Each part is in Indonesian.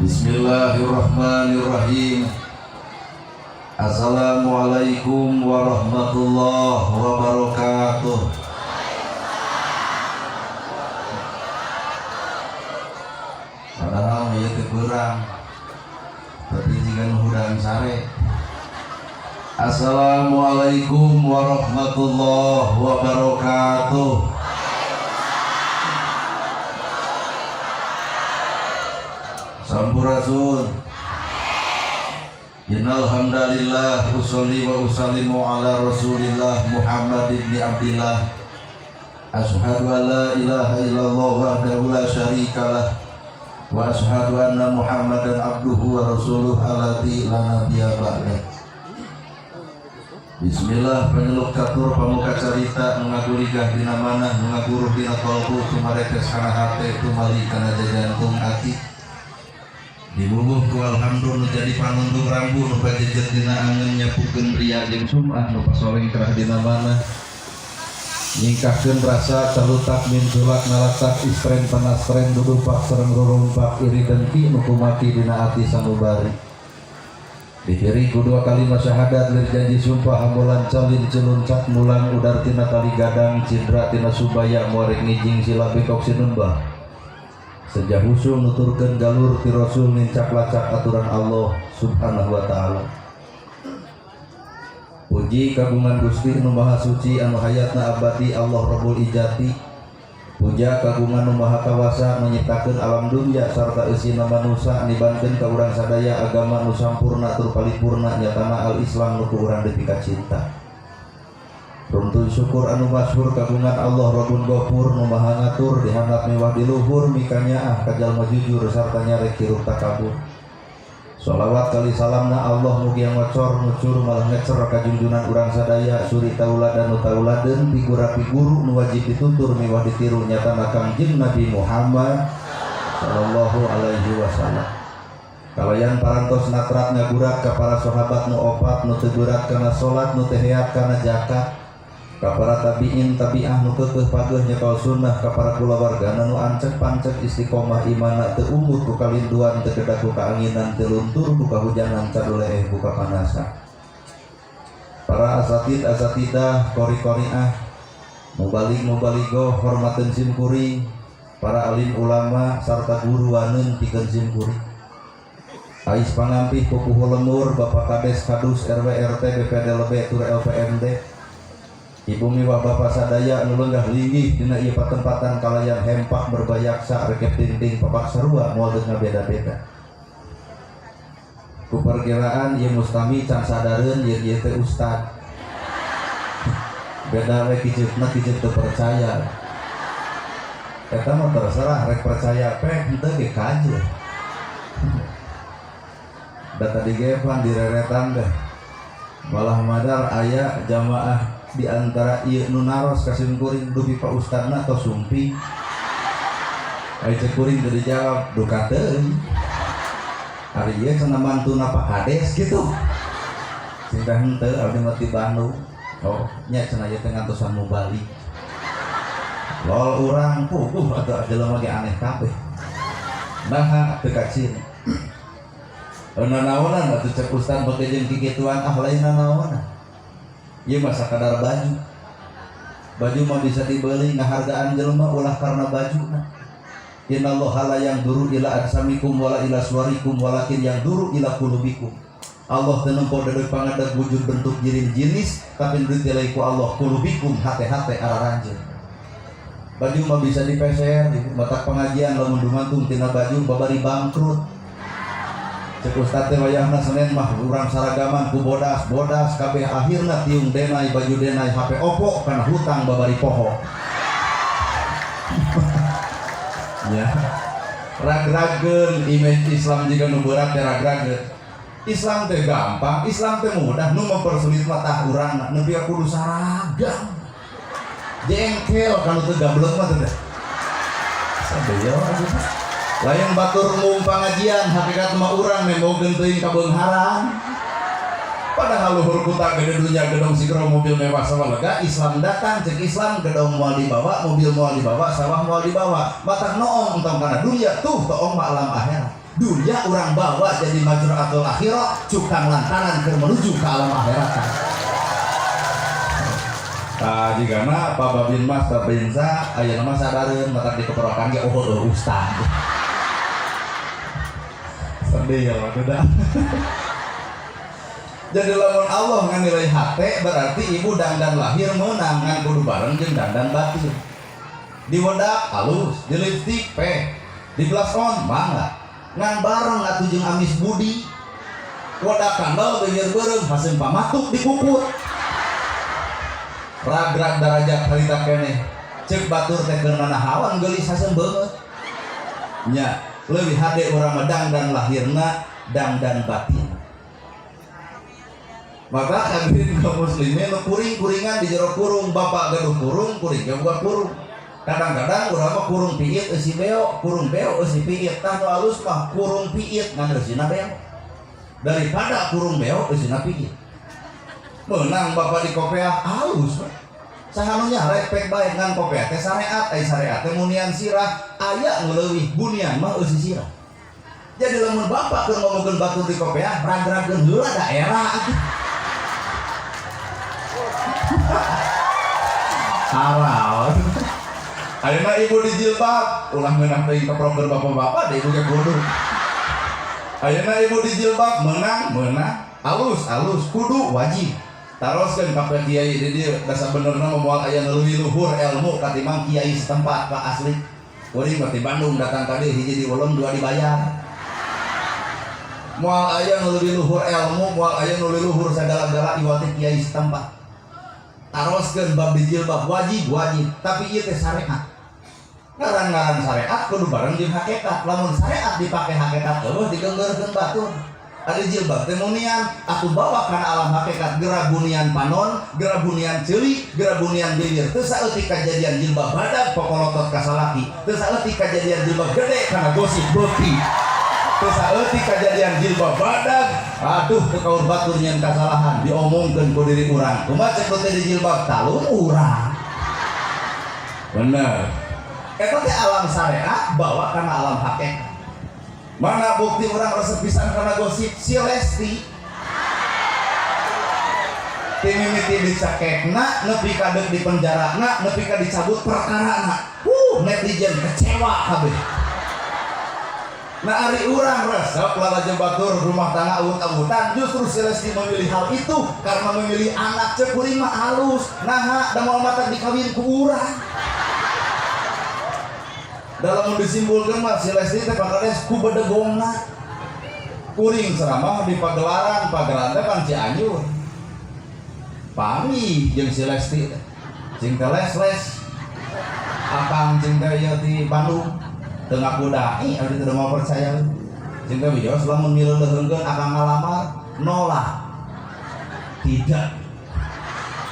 Bismillahirrahmanirrahim. Assalamualaikum warahmatullahi wabarakatuh. Padahal ieu teh kurang, tapi jika nuhudang sare. Assalamualaikum warahmatullahi wabarakatuh. Sampurasun. Innal hamdalillah usolli wa usallimu ala Rasulillah Muhammad ibn Abdillah. Asyhadu an la ilaha illallah wahdahu la syarikalah wa asyhadu anna Muhammadan abduhu wa rasuluh alladzi la nabiyya ba'dah. Bismillah paneluk katur pamuka carita mengaguligah dina manah mengaguruh dina qalbu tumarekes kana hate tumali kana jajantung ati. Dibubuh ku alhamdulillah nu jadi panundung rambu nu pajejet dina angeun nyapukeun ria jeung sumah nu pasoleng kerah dina manah nyingkahkeun rasa calutak min sulak nalatak istren panastren dudupak sareng rurumpak iri dengki nu kumaki dina ati sanubari diberi kedua kalimat syahadat lir janji sumpah ambulan calin celuncat mulang udar tina kali gadang cindra tina subaya muarek ngijing sila bekok sinunbah sejak usul nuturkeun galur ti Rasul nincak lacak aturan Allah subhanahu wa ta'ala. Puji kagungan Gusti nu maha suci anu hayatna abadi Allah Rabbul Ijati. Puja kagungan nu maha kawasa menyiptakeun alam dunya sarta eusina manusia nibankeun ka urang sadaya agama nu sampurna tur paripurna nyatana al-Islam nu ku urang deui ka cinta. Runtun syukur anu masyhur kagungan Allah Rabbun Ghafur nu maha ngatur dihandap mewah di luhur mikanyaah ka jalma jujur sarta nyarek hirup takabur. Sholawat kali salamna Allah mugi ngocor nucur malah ngecer ka junjunan urang sadaya suri tauladan nu tauladeun figura figuru nu wajib ditutur mewah ditiru nyatana Kangjeng Nabi Muhammad sallallahu alaihi wasallam. Kalayan parantos natrat ngagurat ka para sahabat nu opat nu teu gurat kana salat nu teu heat kana zakat ka para tabiin tabiah nu keukeuh pageuh nyekal sunnah ka para kulawargana nu ancek pancek istiqomah imana teu umut ku kalinduan teu kedah ku kaanginan teu luntur ku kahujanan caduleeh ku kapanasan. Para asatidah qori-qoriah mubalig-mubaligoh hormateun simkuring para alim ulama sarta guru waneun pikeun simkuring. Ais pangampih pupuh lemur Bapak Kades Kadus RW RT BPD LB tur LPMD Ibu miwah bapak sadaya nu lenggah linggih dina ieu patempatan kalayan hempak berbayaksa rekep tinting papak sarua moal geus ngabeda-beda. Ku perkiraan ieu mustami can sadareun ieu teh ustad. Beda we kiceupna kiceuk teu percaya. Eta mah terserah rek percaya pe henteu ge kaje. Da tadi ge pan direretan teh. Malah madar aya jamaah di antara ieu nu naros ka simkuring dupi Pak Ustadna atau sumpi. Ai cek kuring teu dijawab duka teuing. Ari ieu cenah mantuna Pak Kades kitu. Sinta henteu abdi mah ti Bandung. Oh, nya cenah ieu teh ngantosan mubalik. Lol urang puguh atuh jelema ge aneh kabeh. Naha teu kacin. Nanaonan atuh cek Ustad bage jeung kikituan lain nanaonan. Ieu mah sakadar baju. Baju mah bisa dibeli ngahargaan jelema ulah karena bajuna. Innallaha la yanzuru ila ajsamikum wala ila suwarikum walakin yanzuru ila qulubikum. Allah teu nempo deui pangadeg wujud bentuk jirim jinis tapi nu ditilai ku Allah qulubikum hate-hate araranjeun. Baju mah bisa dipeser di matak pengajian lamun dumantung tina baju babari bangkrut. Cek Ustad teh wayahna Senin mah urang saragaman ku bodas kabeh akhirna tiung denai baju denai HP Oppo kana hutang babari poho. Ya. Ragrageun image Islam juga nu berat teh ragrageun. Islam teh gampang, Islam teh mudah, nu mempersulit mah tah urangna, nepi kudu saragam. Jengkel kana teu gablek mah teh. Sabeyo atuh. Lain batur umum pengajian hakikat mah urang nemogeun teuing ka beungharan. Padahal luhur kuta gede dunya gedong sigro mobil mewah sawah lega Islam datang cek Islam gedong moal dibawa mobil moal dibawa sawah moal dibawa matak noong entong kana dunya tuh toong mah alam akhirat dunia orang bawa jadi majru'atul akhirah cukang lantaran ke menuju ke alam akhirat. Jika Pak Babin Mas Babinsa aya nama sadareun mata dikeprokan ge ustad. Sedih ya udah. Jadi lamun Allah nganilai hate berarti ibu dandan lahir meunang ngan kudu bareng jeung dandan batin. Di wedak halus, di lipstik peh, di blush on mangga. Ngan bareng atuh jeung amis budi. Wedak kandel beuneur beureum haseun pamatuk dikukut. Ragrag darajat harita keneh cek batur teh keur nanahawan geulis haseun beungeut nya leuwih hade urang dangdan lahirna dangdan batin. Maka hadirin kaum muslimin nu kuring-kuringan di jero kurung bapak gaduh kurung kuring ge buka kurung kadang-kadang urang mah kurung piit eusi beo kurung beo eusi piit tah nu alus mah kurung piit ngan eusina beo daripada kurung beo eusina piit. Menang bapak di kopiah halus saha nu nyarek pek bae ngan kopiah teh syariat ai syariat teh munian sirah aya nu leuwih bunian mah eusi sirah. Jadi lamun bapak keur ngomongkeun batur di kopiah ragrageun heula daerah atuh. Haral. Ayeuna ibu di jilbab ulah meunang teuing keproker bapak-bapak da ibu ge kudu. Ayeuna ibu di jilbab meunang alus kudu wajib. Taroskeun ka kiai di dieu da sabenerna moal aya nu leuwih luhur ilmu katimbang kiai setempat ka asli. Kuring mah di Bandung datang ka dieu hiji diulung dua dibayar. Moal aya nu leuwih luhur ilmu, moal aya nu leuwih luhur sagala-gala ieu teh kiai setempat. Taroskeun bab di jilbab wajib, tapi ieu teh syariat. Ngaran-ngaran syariat kudu bareng jeung hakikat. Lamun syariat dipake hakikat eueuh digeunggeurkeun batur. Ari jilbab teh munian atuh bawa kana alam hakikat geura bunian panon, geura bunian ceuli, geura bunian bibir. Teu saeutik kajadian jilbab badag pokolotot ka salaki. Teu saeutik kajadian jilbab gede kana gosip beuki. Teu saeutik kajadian jilbab badag aduh teu kaur batur nyeun kasalahan diomongkeun ku diri urang. Kumaha cek teh di jilbab talun urang. Bener. Eta teh alam syariat bawa kana alam hakikat. Mana bukti orang resep pisan karena gosip si Lesti timimiti dicakekna nepi ka deuk di penjarana nepi ka dicabut perkarana netizen kecewa kabeh. Nah ari urang resep lalajeun batur rumah tangga awut-awutan justru si Lesti memilih hal itu karena memilih anak cek kuring mah halus naha da moal matak dikawin ku urang. Dalam disimpulkan mah si Lesti teh pakades ku bedegongna kuring ceramah di pagelaran teh kan Cianjur pami jeung si Lesti teh cing teh les akang cing teh di Bandung teu ngaku dai ari teu mau percaya cing teh wios lamun mileuleungkeun akang ngalamar nolak tidak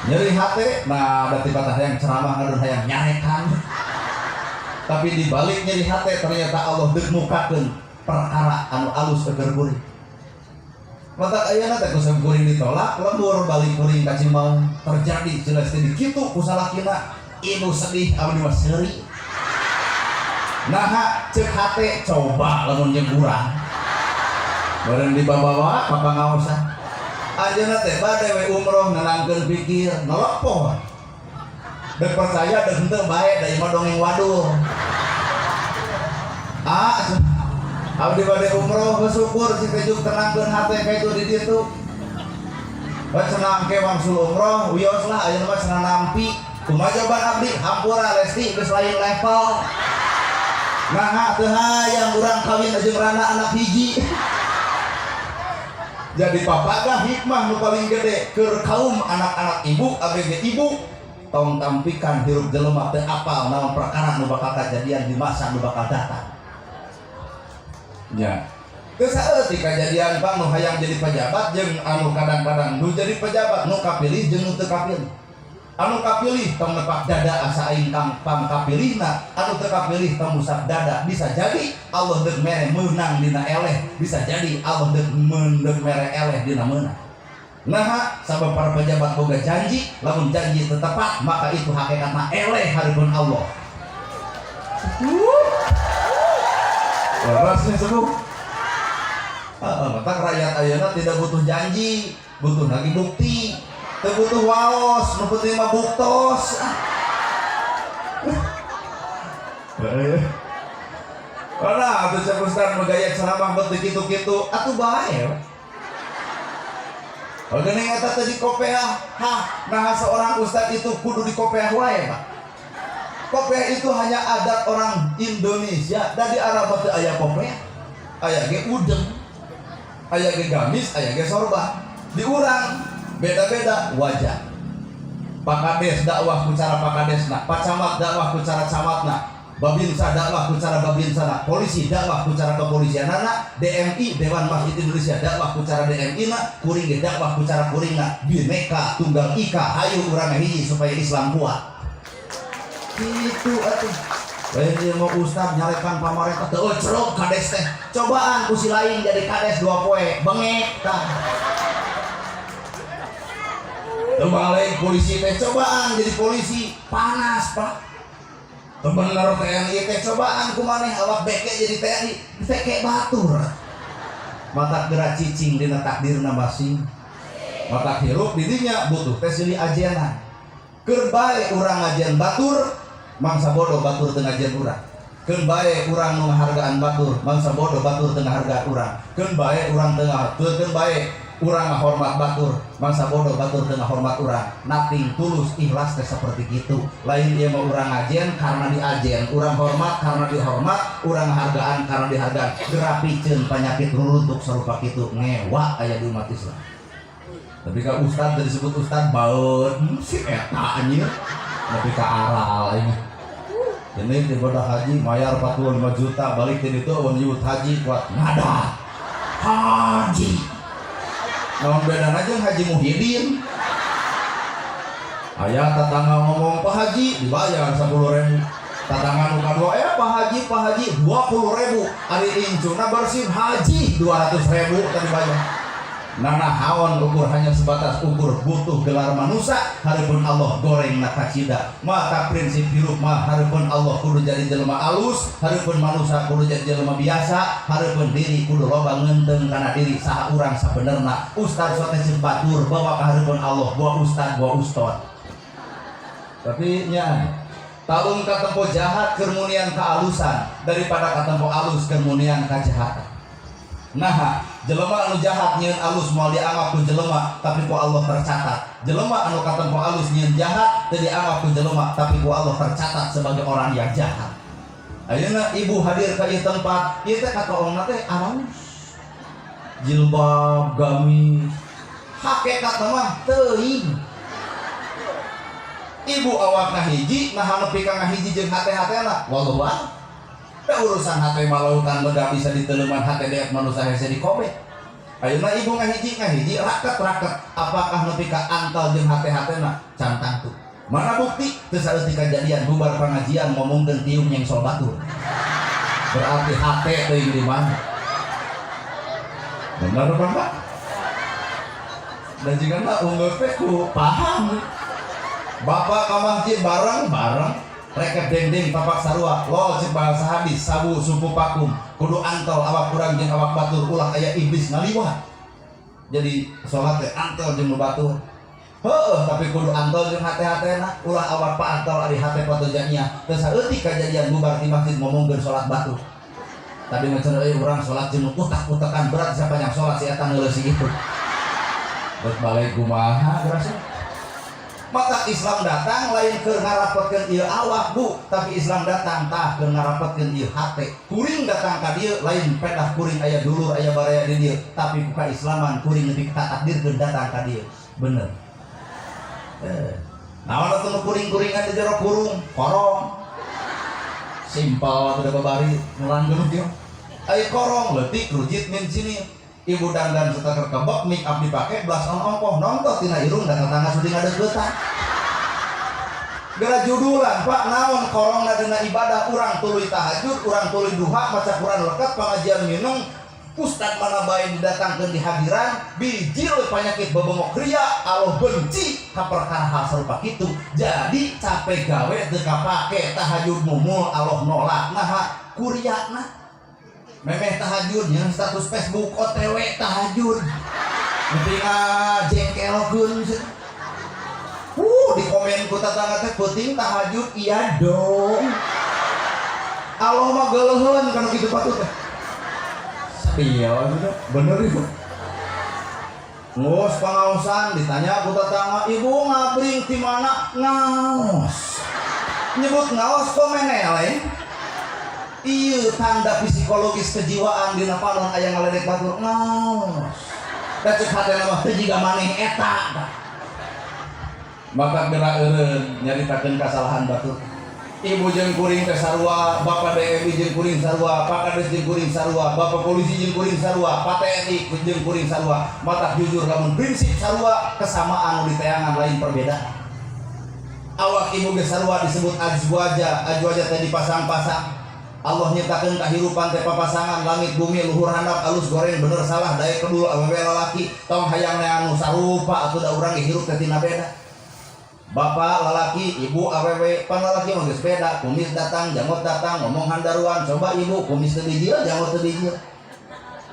nyeri hate nah berarti patah yang ceramah ngadon hayang nyarekan. Tapi di balik nyeri hati ternyata Allah deuk mukakeun perkara anu alus keur kuring. Mata ayeuna teh kusam kuring ditolak lembur balik kuring ka Cimaung terjadi jelas teh dikitu ku salakina ibu sedih abdi mah seuri. Naha ceuk hate coba lamun jeung urang. Bareng dibawa ka pangaosan. Ayeuna teh bade we umroh nenangkeun pikir nelopon. Dek percaya dek henteu bae da imah dongeng waduh. Abdi bade umroh bersyukur si kejuk tenangkeun hate ka itu di ditu. Bae cenah ke wangsul umroh wios lah ayeuna mah cenah nampi. Kumaha jawaban abdi hampura Lesti geus lain level. Naha teu hayang urang kawin jeung rana anak hiji. Jadi papagah hikmah nu paling gede keur kaum anak-anak ibu abg ibu tong tampikan hirup jelema teu apal naon perkara nu bakal kajadian di masa nu bakal datang. Ya. Teu saeutik kajadian Pak nu hayang jadi pejabat jeung anu kadang-kadang nu jadi pejabat nu kapilih jeung nu teu kapilih. Anu kapilih tong nepak dada asa aing pang kapilihna, anu teu kapilih tong musab dada. Bisa jadi Allah deuk mere meunang dina eleh, bisa jadi Allah deuk mere eleh dina meunang. Nah, sabab para pejabat boga janji, lamun janji teu tepat, maka itu hakikatna eleh hareupeun Allah. Larasnya sepuh. Matak rakyat ayeuna tidak butuh janji, butuh lagi bukti, teu butuh waos, nu penting mah buktos. Karena atuh Syekh Ustaz megaya ceramah beuteung kitu-kitu, atuh bae. Geuning eta teh di kopeah, nah seorang ustaz itu kudu di kopeah wae, Pak. Kopeah itu hanya adat orang Indonesia, dan di Arab teh aya kopeah, aya ge udeng, aya ge gamis, aya ge sorban. Di urang beda-beda wajah. Pak Kades dakwah ku cara Pak Kadesna, Pak Camat dakwah ku cara camatna, Babinsa dakwah ku cara babinsana, polisi dakwah ku cara kepolisianana, DMI Dewan Masjid Indonesia dakwah ku cara DMI-na, kuring ge dakwah ku cara kuringna. Bineka Tunggal Ika, hayu urang hiji supaya Islam kuat. Gitu atuh. Lain mau ustaz nyarekan pamarentah teu ecrog kades teh. Cobaan ku si lain jadi kades 2 poe, bengek tah. Terbalik polisi teh cobaan jadi polisi, panas, Pak. Bener TNI teh cobaan kumaneh awak beke jadi TNI, beke batur. Mata gerak cicing dina takdirna masing. Mata hirup di dinya butuh teh silih ajenan. Keur bae urang ajen batur, mangsa bodoh batur teu ngajen urang. Keur bae urang nu ngahargaan batur, mangsa bodoh batur teu ngahargaan urang. Keur bae urang teu keur bae urang ngahormat batur, mangsa bodoh batur teu ngahormat urang. Nating tulus ikhlas teh saperti kitu. Lain ieu mah urang ngajen karena diajen, urang hormat karena dihormat, urang ngahargaan karena dihargaan. Gerapikeun panyakit rulutuk sarupa kitu ngewa aya di umat Islam. Tapi ka ustad disebut ustad baut si eta anjir. Tapi ka aral ini. Ini ibadah haji mayar 45 juta balik ke ditu awan nyebut haji kuat ngada. Haji. Naon bedana jeung Haji Muhyiddin. Aya tatangga ngomong Pak Haji dibayar 10.000. Tatangga nu kadua Pak Haji 20.000. Ari incuna bersih haji 200.000 tadi bayar. Nana hawan ukur hanya sebatas ukur butuh gelar manusia, haripun Allah goreng nakacida. Maka prinsip hirup mah haripun Allah kudu jadi jelema alus, haripun manusia kudu jadi jelema biasa, haripun diri kudu loba ngeunteung kana diri saha urang sabenerna. Ustaz sote batur bawa ka haripun Allah, bawa ustaz, bawa ustad. Tapi nya talung katempo jahat kemunian kealusan daripada katempo alus kemunian kejahatan. Nah, jelema anu jahat nyieun alus moal dianggap ku jelema tapi ku Allah tercatat. Jelema anu katempo alus nyieun jahat teu dianggap ku jelema tapi ku Allah tercatat sebagai orang yang jahat. Ayeuna ibu hadir ka ieu tempat, ieu teh kataongna teh alus. Jilbab, gamis. Hakikat mah teuing. Ibu awakna hiji, nah nepi ka ngahiji jeung hate-hatena. Wallahu a'lam. Urusan hati malautan beda bisa diteleman hati deat manusia hese dikobek. Ayeuna ibu ngahiji raket apakah nepi ka antal jeung hati-hatena cantang tuh. Mana bukti teu saeutik kejadian bubar pengajian ngomongkeun tiung nyengsol batur. Berarti hati teuing di mana? Benar Pak? Dan jika na unggul teh ku paham. Bapak ka masjid bareng reket dendeng tapak sarua lo cek bahasa hadis sabu supu pakum kudu antol awak kurang jeung awak batur ulah aya iblis ngaliwat. Jadi salat teh antol jeung batur. Heueuh tapi kudu antol jeung hate-hatena ulah awak pa antol ari hate patujanya. Teu saeutik kejadian bubar di masjid ngomongkeun salat batur. Tadi macam urang salat jeung utak-utakan berat siapa yang salat si eta ngeuleus gitu. Terus balik kumaha gerasa. Maka Islam datang lain ke ngarapetkeun ieu awak Bu, tapi Islam datang tah ke ngarapetkeun ieu hate. Kuring datang ka dieu lain pedah kuring aya dulur aya baraya di dieu, tapi buka Islaman kuring lebih takdirkeun datang ka dieu. Bener. Naon atuh kuring-kuringan di jero kurung, korong. Simpel teu babari mulanggeun kieu. Aya korong leutik rujit min sini. Ibu dandan setelah kebok make up dipake belas ongkoh nonton tina irung dan tetangga sudi ngadeugetan. Gara judulan Pak naon korongna dina ibadah urang tuluy tahajud, urang tuluy duha maca Quran leukeut pengajian minung ustad mana bae didatangkeun di hadiran biji leuh panyakit bebengok ria Allah benci ka perkara hal sarupa kitu. Jadi capek gawe teu kapake tahajud mumul Allah nolak nah kuriana. memeh tahajud yang status Facebook OTW tahajud penting jengkelkeun di komen ku tetangga teh penting tahajud iya dong Allah mah geuleuheun kana kitu patut teh iya bener itu ngos pangaosan ditanya ku tetangga ibu ngabring di mana ngaos nyebut ngaos komen lain iya tanda psikologis kejiwaan dina panon aya ngaledek batur ngaos da cek hatena mah teu jiga maneh eta maka geura eureun nyaritakeun kasalahan batur ibu jeung kuring teh sarua bapak DMI jeung kuring sarua pak kades jeung kuring sarua bapak polisi jeung kuring sarua pak TNI jeung kuring sarua mata jujur lamun prinsip sarua kesamaan nu diteangan lain perbedaan awak ibu ge sarua disebut azwaja teh dipasang-pasang Allah nyiptakeun kahirupan teh papasangan langit bumi luhur handap alus goreng bener salah daek kedul awewe lalaki tong hayang anu sarupa atuh da urang hirup teh tina beda bapak lalaki ibu awewe pan lalaki mah geus beda kumis datang jangot datang ngomong handaruan coba ibu kumis teu dijieun jangot teu dijieun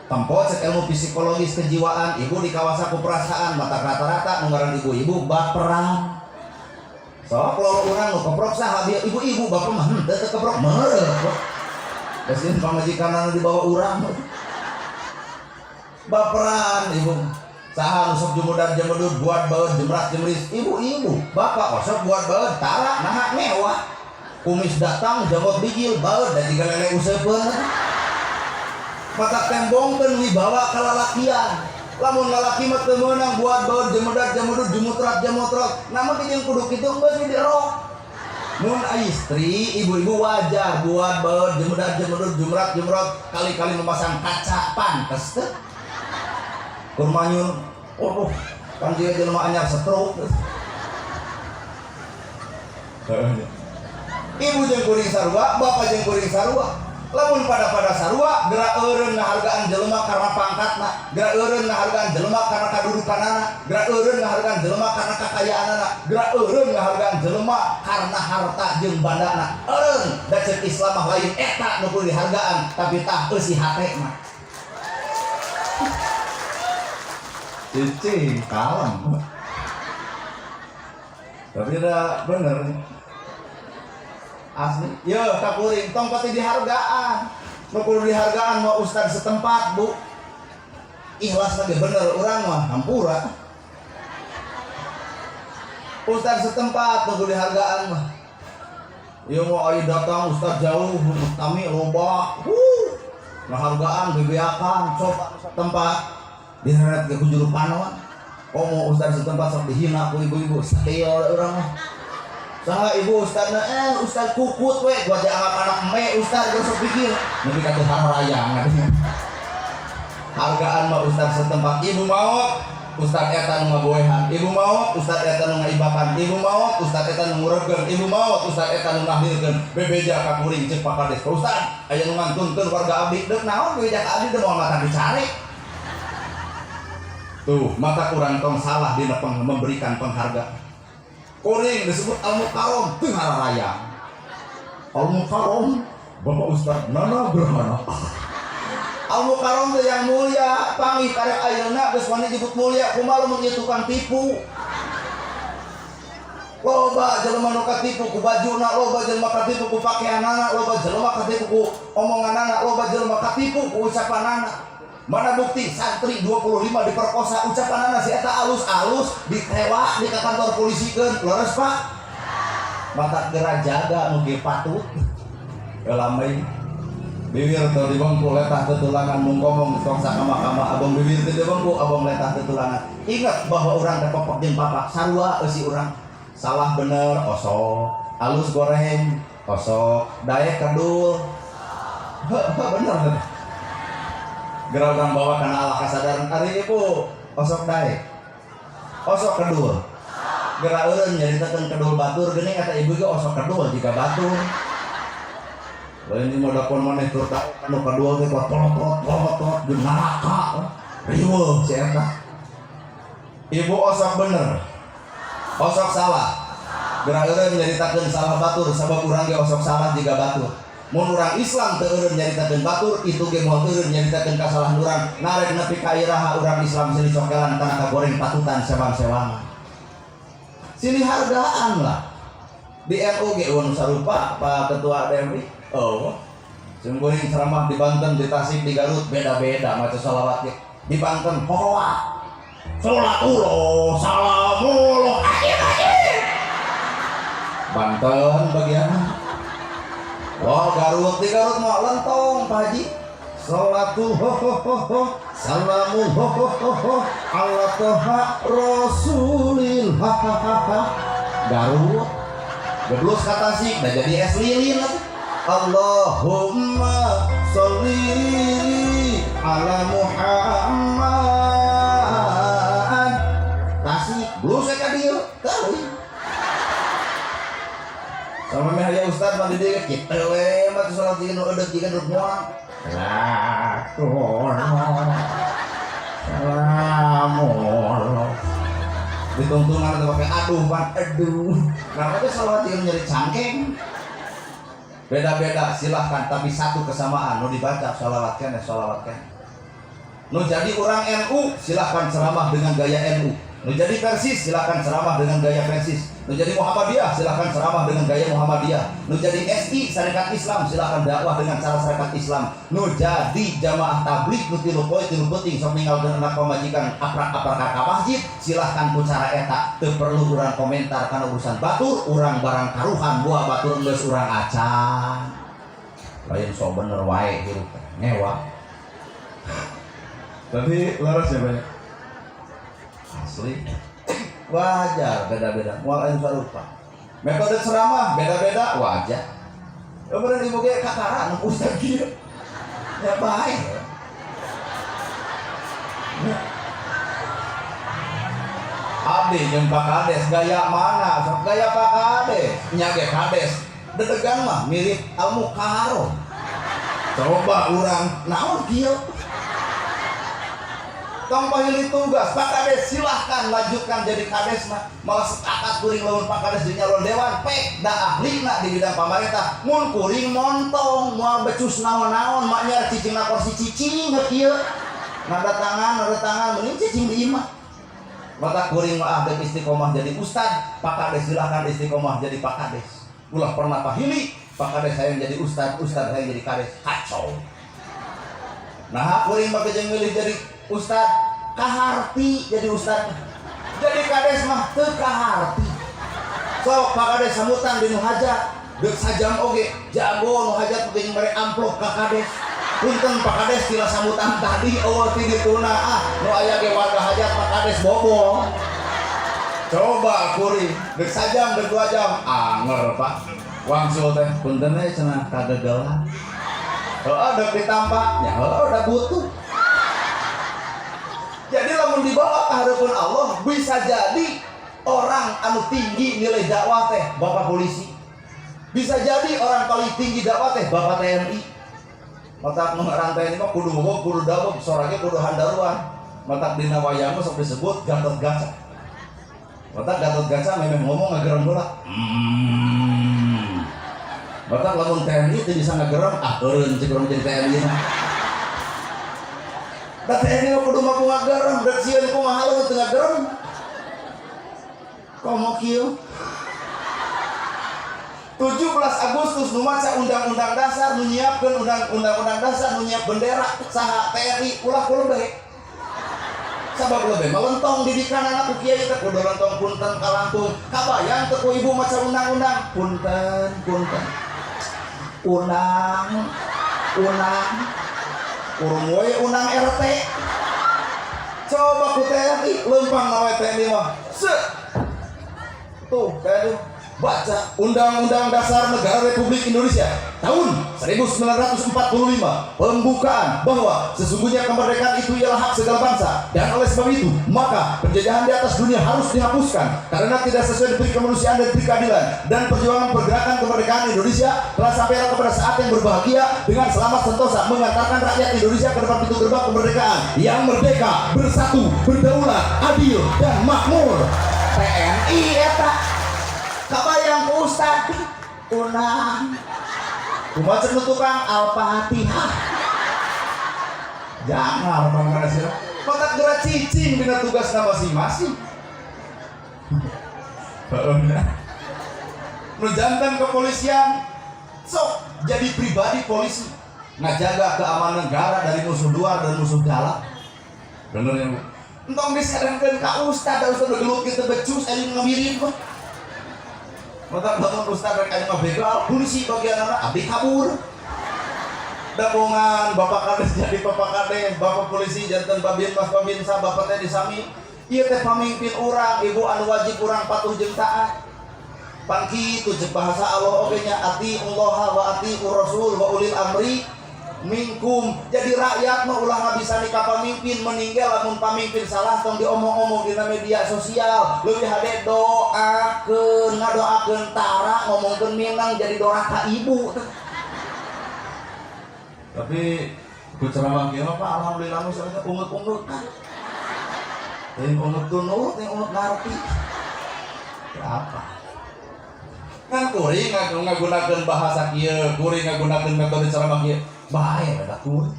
tempo cek ilmu psikologis kejiwaan ibu dikawasa ku perasaan mata rata-rata nu ngaran ibu baperan sok lolo urang nu keprok saha dia ibu bapak mah teu keprok meureun kesin pamajikanna dibawa urang baperan ibu saha nu sok jumudar jemudut buat baeud jemrat jemris ibu bapak osok buat baeud tara naha mewah kumis datang jabot bigil baeud da digalele useupeun mata tembongkeun wibawa kalalakian lamun lalaki mah teu meunang buat baeud jemudar jemudut jumutrat jamutrot namun jeung kudu kitu geus dirok mun istri ibu-ibu wajar buat baeud jemudar jemudut jumrat jumrot kali-kali memasang kaca pantes teh kurmanyun kan dia jelema anyar stroke ibu jeung kuring sarua bapak jeung kuring sarua lamun pada sarua geura eureun ngahargaan jelema karena pangkatna geura eureun ngahargaan jelema karena kadudukanana geura eureun ngahargaan jelema karena kakayaanana geura eureun ngahargaan jelema karena harta jeung bandana eureun da ceuk Islam mah lain eta nu kudu dihargaan tapi tah eusi hate mah cicing kalem tapi udah bener asli ya kapuring tong pati dihargaan nu kudu dihargaan mah ustad setempat bu ikhlas lagi bener urang mah hampura ustad setempat nu kudu dihargaan mah ieu mau aya datang ustad jauh kami loba ngahargaan bebeakan coba setempat diheret ke juru panon mau ustad setempat sok dihina ku ibu-ibu sadeo urang mah saha ibu ustadna ustad kukut we gua aja anggap anak me ustad geus sok pikir nepi ka teu harayang hargaan mah ustad setempat ibu maot ustad eta nu ngagoehan ibu maot ustad eta nu ngaibakan ibu maot ustad eta nu nguregkeun ibu maot ustad eta nu ngahlirkeun bebeja ka kuring ceuk pakades ustad aya nu ngantunkeun warga abdi deuk naon bebeja ka abdi teh moal mata dicari tuh mata kurang tong salah dina memberikan penghargaan kuring disebut al-mukarrom teu hararaya al-mukarrom bapak ustad nana gerhana al-mukarrom teh yang mulia panggih karek ayeuna geus wani disebut mulia kumaha lamun ieu tukang tipu loba jelema nu katipu ku bajuna loba jelema katipu ku pakaianana loba jelema katipu ku omonganana loba jelema katipu ku ucapanana mana bukti santri 25 diperkosa ucapanana si eta alus-alus ditewak di kantor polisikeun leres pak mata geura jaga nu ge patut lamai bibir teu di bangku letah teu tulangan mung ngomong tong sakama-kama abang bibir teu di bangku abang letah teu tulangan ingat bahwa urang teh popok jeung papa sarua eusi urang salah bener osok alus goreng osok daek kedul bener gerakan bawa kana ala kasadaran ari ibu osok daek osok kedul geura eureun nyaritakeun kedul batur geuning kata ibu ge osok kedul jika batur lain di modapon maneh tur anu kedul teh kolot jeung neraka riweuh si eta ibu osok bener osok salah geura eureun nyaritakeun salah batur sabab urang ge osok salah jika batur mun urang Islam teu eureun nyaritakeun batur itu ge moal eureun nyaritakeun kasalahan urang narek nepi ka iraha urang Islam silih cokelan kana kagoreng patutan sewang-sewangan silih hargaan lah di NU ge anu sarupa Pak Ketua DMI sungguhin ceramah di Banten, di Tasik, di Garut beda-beda maca shalawat ge di Banten hoa sholatullah salamullah akhir Banten bagian wah Garut di Garut mau lentong Pak Haji sholatul salamul ala toha rasulillah Garut geblus kata sih udah jadi es lilin Allahumma sholli ala Muhammad Tasik blus ya kadieu teuing sama meh aya ustad mah di dieu kitu we mah salat jeung nu eudeuh jeung nu moal salamullah ditungtungan teh pake aduh pan aduh kenapa teh salat jeung nyeri cangkeng beda-beda silahkan tapi satu kesamaan nu dibaca sholawatkan nu jadi orang NU silahkan ceramah dengan gaya NU nu jadi Persis silahkan ceramah dengan gaya Persis nu jadi Muhammadiyah silahkan ceramah dengan gaya Muhammadiyah nu jadi SI Syarikat Islam silahkan dakwah dengan cara Syarikat Islam nu jadi jamaah tabligh nu tilu poe tilu penting sok ninggalkeun anak pamajikan aprak-aprak ka masjid silahkan ku cara eta teu perlu urang komentar kana urusan batur urang barang karuhan buah batur geus urang acan lain sok bener wae hirup ngewa tapi laras ya banyak asli wajar beda-beda moal anu sarupa metode ceramah beda-beda wajar kemudian ibu ge kakara nu ustaz kieu ya bae abdi jeung Pak Kades gaya mana sok gaya Pak Kades nya ge Kades dedegan mah mirip Al-Mukarram coba urang naon kieu tong pahili tugas Pak Kades silahkan lanjutkan jadi Kades mah malah sepakat kuring lawan Pak Kades di nyalon dewan pek da ahlina di bidang pamarentah mun kuring montong moal becus naon-naon mak nyar cicingna kursi cicing kieu nada tangan mending cicing di imah mata kuring mah ahli istiqomah jadi ustad Pak Kades silahkan istiqomah jadi Pak Kades ulah pernah pahili Pak Kades saya jadi ustad saya jadi Kades kacau nah kuring mah jeung milih jadi ustad kaharti jadi ustad jadi Kades mah teu kaharti sok Pak Kades samutan di nu hajat deuk sajam oge jago nu hajat teh mere amplop ka Kades punten Pak Kades tila samutan tadi ti dituna nu aya ge warga hajat Pak Kades bobong coba kuring deuk sajam deuk 2 jam anger Pak wangsul teh punten we cenah kagagelan deuk ditampaknya da butuh jadi lamun dibawa ke hadapan Allah bisa jadi orang anu tinggi nilai dakwah teh Bapak polisi bisa jadi orang paling tinggi dakwah teh Bapak TNI matak nu rantai ini mah kudu ngomong kudu dawuh sorage kudu handaruan matak dina wayang mah sok disebut Gatot Kaca matak Gatot Kaca memang ngomong ngagerem heula matak lamun TNI teu bisa ngagerem eureun cik urang jadi TNI mah da TNI mah kudu mampu ngagerem da sieun kumaha lu teu ngagerem komo kieu 17 Agustus nu maca undang-undang dasar nu nyiapkeun undang-undang dasar nu nyiap bendera saha TNI ulah kudu bae sabab lebih melentong didikan anak ku kieu teh kudu lentong punten ka Lampung kabayang teu ku ibu maca undang-undang punten unang urung we unang RT coba ku TNI lempang nawe TNI mah tuh TNI baca Undang-Undang Dasar Negara Republik Indonesia tahun 1945 pembukaan bahwa sesungguhnya kemerdekaan itu ialah hak segala bangsa dan oleh sebab itu maka penjajahan di atas dunia harus dihapuskan karena tidak sesuai dengan kemanusiaan dan keadilan dan perjuangan pergerakan kemerdekaan Indonesia telah sampai kepada saat yang berbahagia dengan selamat sentosa mengantarkan rakyat Indonesia ke depan pintu gerbang kemerdekaan yang merdeka, bersatu, berdaulat, adil dan makmur. TNI eta kabayang ku ustad unang kumaha cenah tukang Al-Fatihah. Jangan bangga sih. Matak geura cicing dina tugasna masing-masing. Heeh. Nu jantan kepolisian sok jadi pribadi polisi ngajaga keamanan negara dari musuh luar dan musuh dalam. Bener ya Bu? Entong disarankeun ka ustad, ustad gelut kitu becus aya ngamirin kok. Matak bangun ustad rek aya ngabegal, polisi bagianna abdi kabur. Dabongan bapak kades jadi bapak kades, bapak polisi jantan babin mas babin sa bapak teh disami. Ieu teh pamimpin urang, ibu anu wajib urang patuh jeung taat. Pan kitu jeung bahasa Allah oge nya ati Allah wa ati Rasul wa ulil amri minkum. Jadi rakyat mah ulah ngabisani ka pamimpin, meninggal lamun pamimpin salah tong diomong-omong dina media sosial. Leuwih hade doakeun, ngadoakeun tara ngomongkeun minang jadi doraka ibu. Tapi ku ceramah kieu mah Pak alhamdulillah nu sareng ungut-ungut kan. Teuing ungut tunut, teuing ungut ngarti. Apa? Kan kuring ngagunakeun bahasa kieu, kuring ngagunakeun metode ceramah kieu. Bae eta kuring.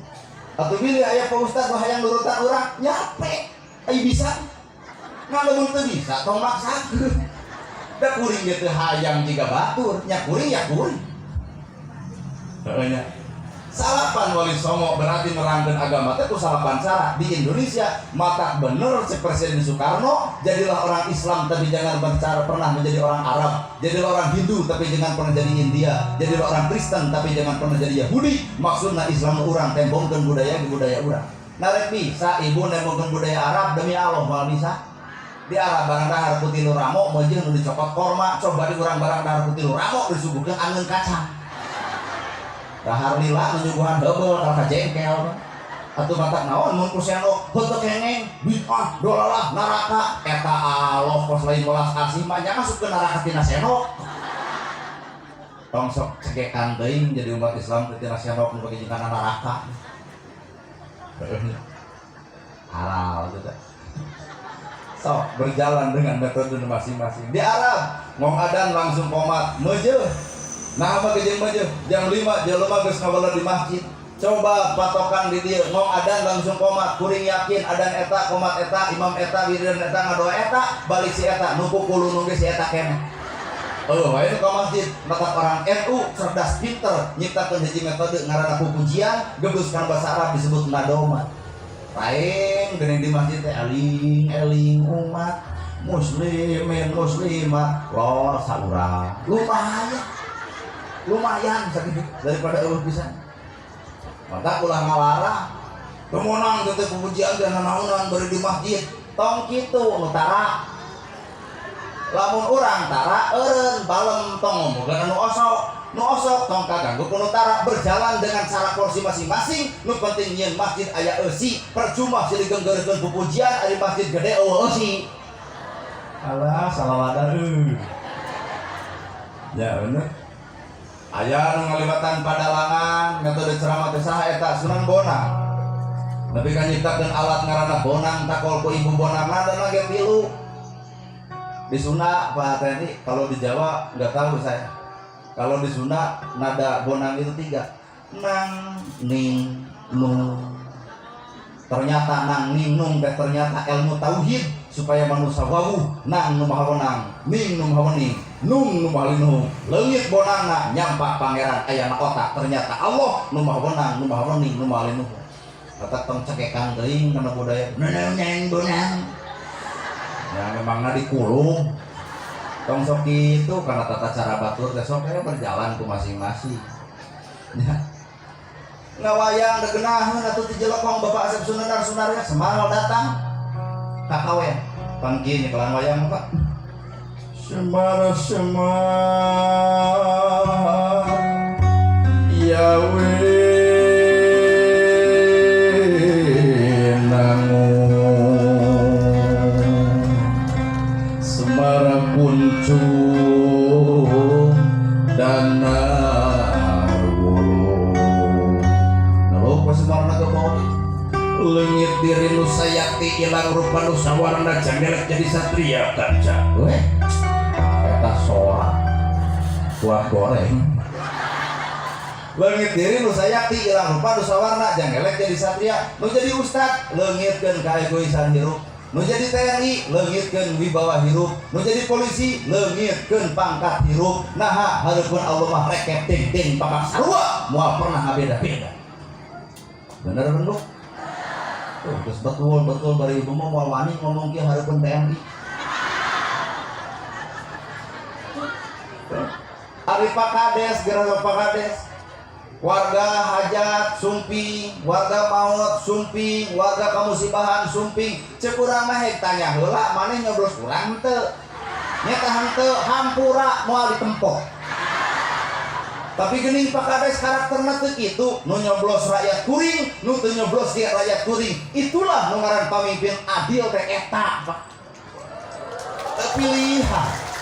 Atuh bilih aya Pak Ustad hayang nurutan urang, nyape. Ai bisa. Ngalamun teu bisa tong maksakeun. Da kuring ge teu hayang jiga batur, nya kuring ya kuring. Heeh nya. Salapan wali songo berarti merangkeun agama teh ku salapan cara. Di Indonesia matak bener si Presiden Soekarno, jadilah orang Islam tapi jangan pernah menjadi orang Arab. Jadilah orang Hindu tapi jangan pernah jadi India. Jadilah orang Kristen tapi jangan pernah jadi Yahudi. Maksudna Islam urang tembongkeun budaya urang. Narek bisa ibu nembongkeun budaya Arab demi Allah moal bisa. Di Arab barang dahar putih nu ramo meujeuh nu dicokot korma, coba di urang barang dahar putih nu ramo disuguhkeun angin kacang. Dahar lila menyuguhan heubeuh ka jengkel. Atuh matak naon mun ku sendok heunteu kengeng bid'ah dolalah neraka eta Allah pos lain welas asih mah nya masuk ke neraka tina sendok. Tong sok cegekan teuing jadi umat Islam teu tina sendok nu bagi kana neraka. Halal gitu. Sok berjalan dengan metode masing-masing. Di Arab ngong adan langsung komat meujeuh. Nah apa kejeng maju jam 5 jelema geus ngabala di masjid. Coba patokan di dieu ngong adan langsung komat, kuring yakin adan eta komat eta imam eta wiridan eta ngadoa eta balik si eta nu pukul nu si eta keneh. Wae ka masjid mata orang NU cerdas pinter nyiptakeun hiji metode ngaranna pupujian gebus kana basa Arab disebut nadomat. Lain geuning di masjid teh eling umat muslimin muslimah lor saurang. Lumayan sakit daripada eueuh pisan. Mata ulah ngalarang. Kemonang teh pupujian dan naonan bari di masjid. Tong kitu nu tara. Lamun urang tara eureun balem tong ngomongkeun anu osok. Nu osok tong kaganggu ku nu tara berjalan dengan cara porsi masing-masing. Nu penting nyeun masjid aya eusi. Percuma silih geunggeurkeun pupujian ari masjid gede eueuh eusi. Alah salah wadar Ya bener. Aya nu ngalibatan padalangan metode ceramah teh saha eta Sunan Bonang. Tapi kan nyiptakeun alat ngaranna bonang takol ku ibu bonangna dan lagi tilu. Di Sunda Pak Teni kalau di Jawa enggak tahu saya. Kalau di Sunda nada bonang itu 3. Nang ning nung. Ternyata nang ning nung teh ternyata ilmu tauhid supaya manusia wawuh nang nu maha wenang ning nu maha wening nung nu maha linuhung leungit bonangna nyampak pangeran aya na otak ternyata Allah nu maha wenang nu maha wening nu maha linuhung. Kata tong cekekan teuing kana budaya neng bonang ya memangna dikurung tong sok kitu kana tata cara batur teh sok berjalan ku masing-masing ya. Ngawayang deugenaheun atuh ti jelekong Bapak Asep Sunarnya semal datang kakawen pangki nyekelan wayang Pak semar yawe nangu semar kuncup dan narwulu ngeluh pas semar nagabok leungit diri nu sayati ilang rupa nu sawarna jangelek jadi satria kaca eta sorak kuah goreng leungit diri nu sayakti ilang rupa nu sawarna jang elek jadi satria, nu jadi ustad leungitkeun kaegoisan hirup, nu jadi TNI leungitkeun wibawa hirup, nu jadi polisi leungitkeun pangkat hirup. Naha hareupeun Allah mah rek ting-ting pangkat sarua moal pernah ngabeda-beda. Bener bener tuh, terus betul bari ibu mah moal wani ngomong kieu hareupeun TNI. Ari Pak Kades, gerah Pak Kades, warga hajat sumping, warga maut sumping, warga kamusibahan sumping. Cek urang mah hek tanya heula maneh nyoblos urang henteu. Nyata henteu hampura moal ditempok. Tapi geuning Pak Kades karakterna teu kitu, nu nyoblos rakyat kuring, nu teu nyoblos ge rakyat kuring. Itulah nu ngaran pamimpin adil teh eta, Pak. Pilihan.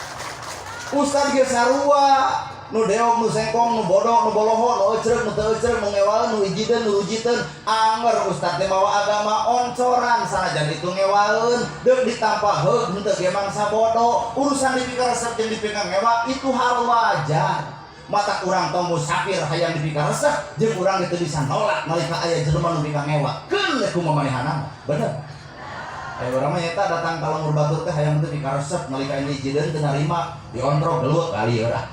Ustad ge sarua, nu deog, nu sengkong, nu bodok, nu boloho, nu ecrek, nu teu ecrek, nu ngewaeun, nu hijiteun, nu hujiteun. Anger ustad teh mawa agama oncoran sanajan itu ngewaeun, deuk ditampa heug henteu ge mangsa bodoh. Urusan dipikir resep jeung dipikir ngewa itu hal wajar. Mata urang tong musafir hayang dipikir resep jeung urang teu bisa nolak nalika aya jelema nu dipikir ngewa. Keun kumaha manehanna. Bener. Ayo urang mah eta datang ka lemur batur teh hayang teu dikaresep nalika ini jideun teu narima diontrok gelut kali urang.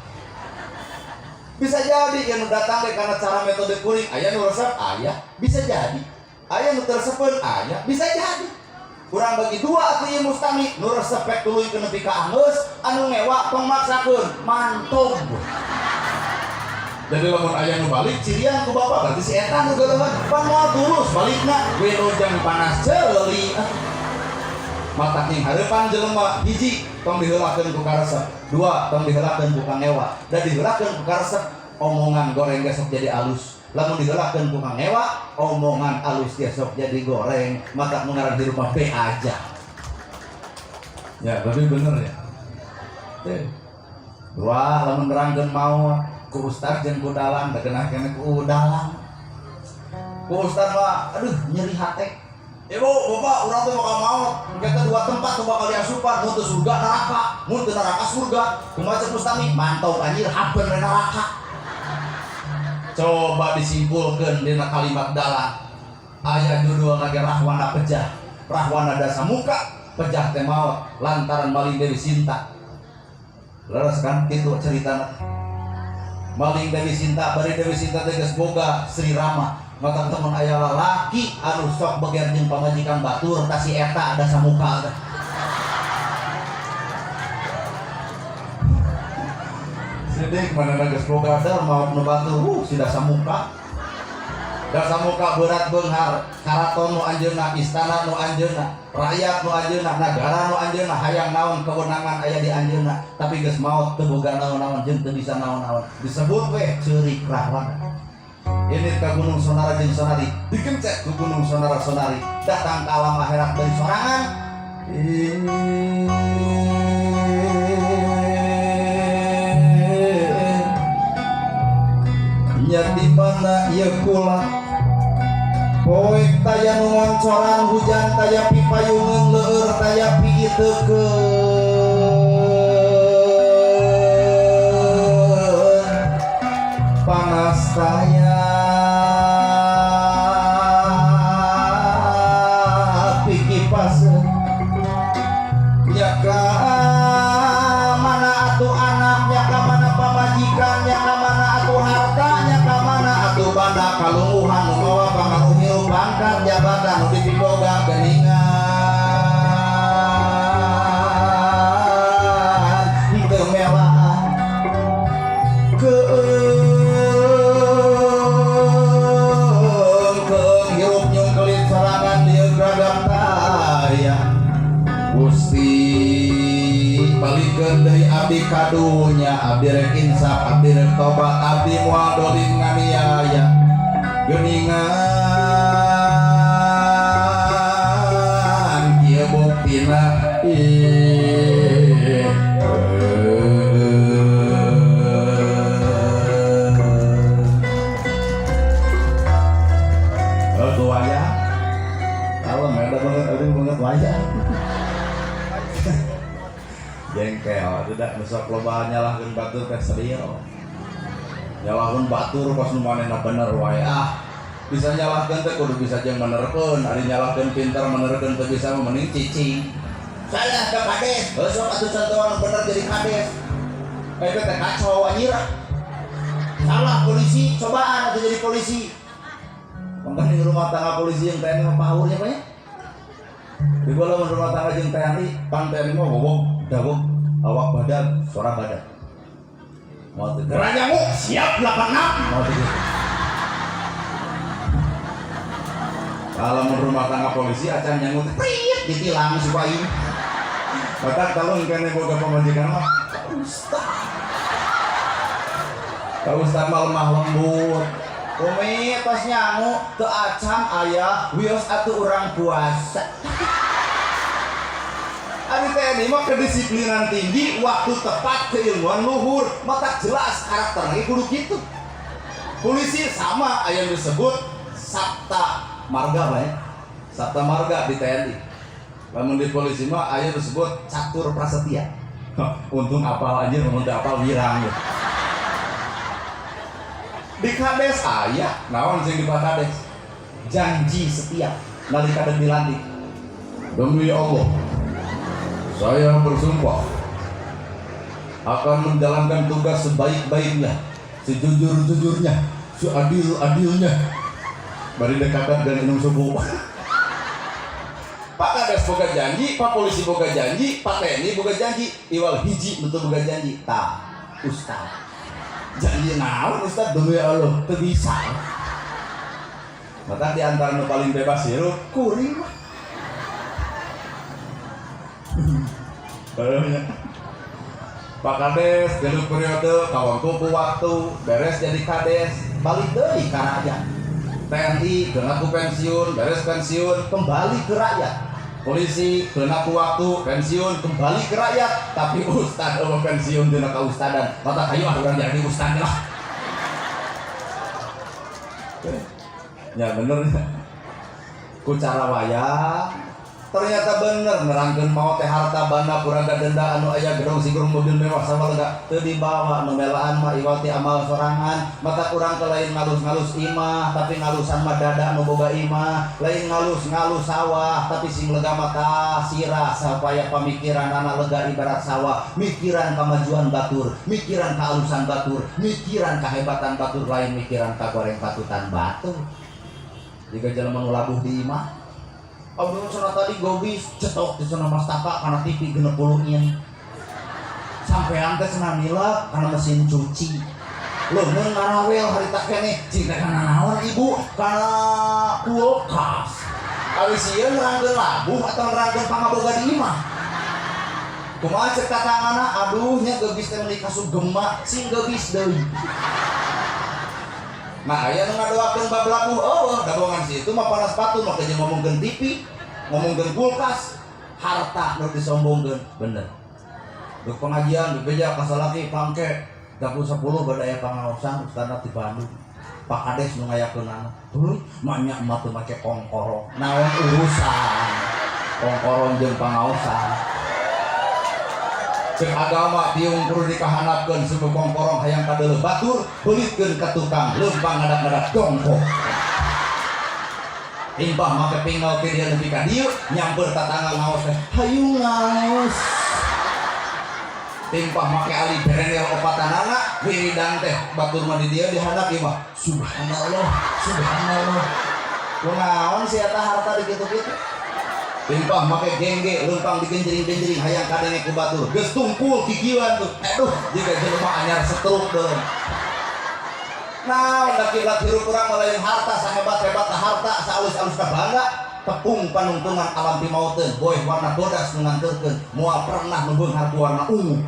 Bisa jadi yang datang deh karena cara metode kuring aya nu resep aya, bisa jadi. Aya nu teu resepkeun aya, bisa jadi. Kurang bagi dua atuh ieu mustami, nu resep pek tuluy nepi ka anggeus, anu ngewa tong maksakeun, mantog. Jadi lamun aya nu balik cirian ku bapak berarti si eta nu geuleun, pan moal tulus balikna we ojang panas ceuli. Mata king hareupan jelema hiji tong diheulakeun ku karesep, dua tong diheulakeun ku kangewa, dan diheulakeun ku karesep omongan goreng gesok jadi alus. Lamun diheulakeun ku kangewa omongan alus gesok jadi goreng, mata nu ngaran di rumah be aja. Ya, tapi bener ya. Dua lamun nerangkeun mau ku ustaz jeung ku dalang, da geunah keneh ku dalang. Ku ustaz mah aduh nyeri hate. Ibu, bapak, orang tuh bakal maut. Kita dua tempat tuh bakal diasupan. Mun teu surga neraka, mun teu neraka surga. Kumaha cek mustami? Mantau anjir, hampir neraka. Coba disimpulkeun dina kalimat dalang. Aya judulna ge Rahwana Pejah. Rahwana dasa muka, pejah teh maut lantaran maling Dewi Sinta. Leres kan kitu ceritana. Maling Dewi Sinta, bari Dewi Sinta teh geus boga Sri Rama. Maka teman aya lalaki anu sok beger jeung pamajikan batur tah si eta ada samuka teh. Sidik mana geus boga teh maot nu batur sida samuka. Da samuka berat beunghar, karaton nu anjeunna, istana nu anjeunna, rakyat nu anjeunna, nagara nu anjeunna, hayang naon kewenangan aya di anjeunna, tapi geus maot teu boga naon-naon jeung teu bisa naon-naon. Disebut we ceurik Rahwana. Ini ke Gunung Sonara jeung Sonari, dikencet ke Gunung Sonara Sonari, datang ke alam akhirat dari sorangan. Nya di mana ieu kula? Poek taya nu ngoncoran hujan taya pipayungeun leueur taya piiteukeun panas taya kalungguhan membawa pengaruh hirup pangkat jabatan di piboga geningan kemewahan keung hirup nyungkelit serangan dia geragam taya Gusti balikeun deui abdi kadunya, abdi rek insaf, abdi rek tobat, abdi moal dolim nganiaya geuningan kieu buktina wayah kalau ada banget wayah jengkel tidak besok lobanya lah jeung batur teh serius nyalahkeun batur pas nu manehna bener wae bisa nyalahkeun teh kudu bisa jeung menerkeun ari nyalahkeun pinter menerkeun teh bisa mending cicing saya ke kades besok atuh contoh orang bener jadi kades teh kacau anjir salah polisi cobaan atau jadi polisi mangga di rumah tangga polisi yang TNI mah paurnya banyak di bola rumah tangga jeung TNI pan TNI mah bobok dawog awak badan suara badan mau tuh gerah nyamuk siap 86 mau tuh kalau rumah tangga polisi acan nyamuk priit ditilang supaya batak kalau kene boga pamajikan mah Ustaz mah lemah lembut umi pas nyamuk teu acan aya wios atuh urang puasa Ari TNI mah kedisiplinan tinggi, waktu tepat, keilmuan luhur, mata jelas karakternya kudu gitu. Polisi sama yang disebut Sabta Marga bae. Sabta Marga di TNI. Lamun di polisi mah aya disebut Catur Prasetya. Untung apal aja mun teu apal wirang. Di kades aya, naon sing di kades? Janji setia nalika dilantik. Demi Allah saya bersumpah akan menjalankan tugas sebaik-baiknya, sejujur-jujurnya, seadil-adilnya. Bari dekatan dan minum subuh. Pak Kades boga janji, Pak Polisi boga janji, Pak TNI boga janji, iwal hiji betul boga janji. Tak, Ustaz. Janji naon Ustaz demi Allah, teu bisa. Maka di antara nu paling bebas hirup kuring mah. Pak Kades gedung periode kawangku waktu beres jadi Kades balik deui ka rakyat. TNI geungaku pensiun beres pensiun kembali ke rakyat. Polisi geungaku waktu pensiun kembali ke rakyat. Tapi ustad eueuh pensiun dina kaustadan mata kayu urang jadi ustad lah. Ya bener ku cara wayang ternyata bener nerangkeun mau teh harta banda puraga denda anu aya gedong sigrung mobil mewah sawalega teu dibawa nu melaan mah iwal ti amal sorangan mata urang teh lain ngalus-ngalus imah tapi ngalusan mah dada anu boga imah lain ngalus-ngalus sawah tapi sing lega mata sirah supaya pamikiran anak lega ibarat sawah mikiran kemajuan batur mikiran kehalusan batur mikiran kehebatan batur lain mikiran kagoreng patutan batur jika jelema nu labuh di imah Abdul sana tadi gobis cetok di sana mastaka karena TV 60 in sampean teh cenah milak karena mesin cuci leungeun ngarawel harita keneh cing teh kana naon ibu kana kulkas ari sieun nerangkeun labuh atawa nerangkeun pangaboga di imah kumaha cek tatangana aduh nya gobis teh meuli kasugema sing gobis deui. Nah, aya nu ngadoakeun bab labuh eueuh dagongan situ mah panas batu mah jeung ngomongkeun TV, ngomongkeun kulkas, harta nu disombongkeun bener. Duk pengajian di beja kasalaki pangke 30 bada aya pangaosan ustadna di Bandung. Pak Kades nu ngayakeunana. Heuh, manya emak teu make kongkorong. Naon urusan? Kongkorong jeung pangaosan. Cek agama tiung perlu dikahanapkeun sebab kongkorong hayang kadeuleuh batur beulitkeun ka tukang leumpang ngadak-ngadak dongkok timpah make pinggal ke dia nepi ka dieu nyamper tatangga ngaos teh hayu ngaos timpah make ali berenel opatanana wiridang teh batur mah di dieu dihandap ieu mah subhanallah subhanallah kunaon si eta harta dikitu-kitu timpah make gengge leumpang digenjering-genjering hayang kadenge ku batur geus tungkul kikieuan tuh aduh jika jelema anyar setruk deun nah da kiblat hirup urang lain harta sahebat-hebatna harta saalus-alusna bangga tepung panungtungan alam ti mauteuh boy warna bodas nu nganteurkeun moal pernah membeunghar ku warna ungu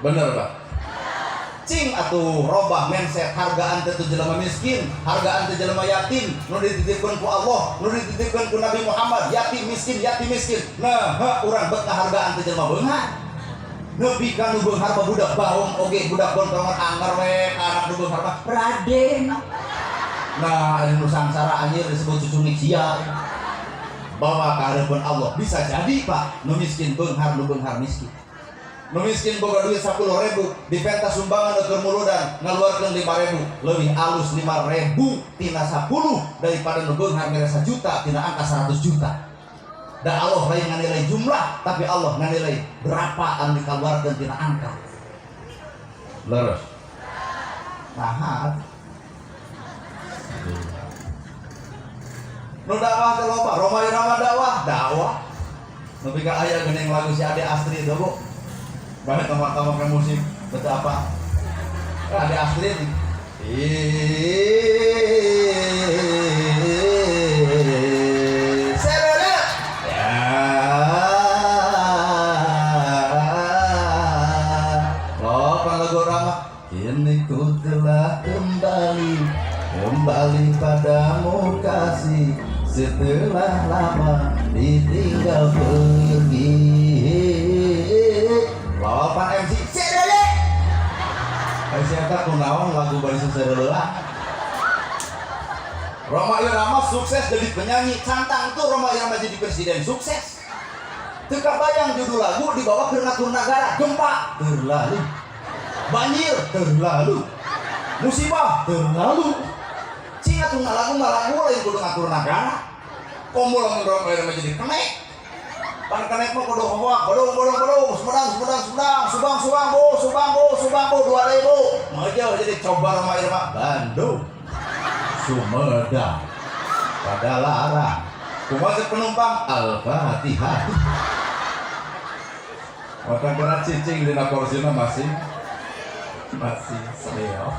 bener Pak cing atuh robah mindset hargaan teh jelema miskin hargaan teh jelema yatim nu dititipkeun ku Allah nu dititipkeun ku Nabi Muhammad yatim miskin nah urang beut hargaan teh jelema beunghar nepi ka nu beunghar mah budak baung oge budak bontongan anger we anak nu beunghar mah Raden nah anu sangsara anjir disebut cucu sia bawa ka hareupeun Allah bisa jadi Pak nu miskin beunghar nu beunghar miskin Nu miskin boga duit 10.000 dipenta sumbangan keur muludan ngaluarkeun 5.000 leuwih alus 5.000 tina 10 daripada nu beunghar mere 1 juta tina angka 100 juta. Dan Allah lain nganilai jumlah, tapi Allah nganilai berapa anu dikeluarkeun tina angka. Leres. Nah, nu dakwah teh loba, Roma irama dakwah. Nepi ka aya geuning lagu si Ade Astrid dogo. Banyak tamak-tamak musik, betul apa? Ade Astrid. Kembali padamu kasih setelah lama ditinggal pergi. Lawan MC Sedele. Siapa kunaon lagu bari Sedele. Roma Irama sukses jadi penyanyi, cantang tuh Roma Irama jadi presiden sukses. Teu kabayang judul lagu dibawa ke ngatur negara, gempa terlalu, banjir terlalu, musibah terlalu. Cina tuh lagu lain kudu ngatur negara. Komo lamun Roma Irama jadi kenek. Pan kenek mah kudu hoak, bodong, subang 2.000. Maja jadi coba Roma Irama Bandung, Sumedang, Padalarang. Kumaha penumpang Al-Fatihah. Mata kena cicing dina korsina masih seleo.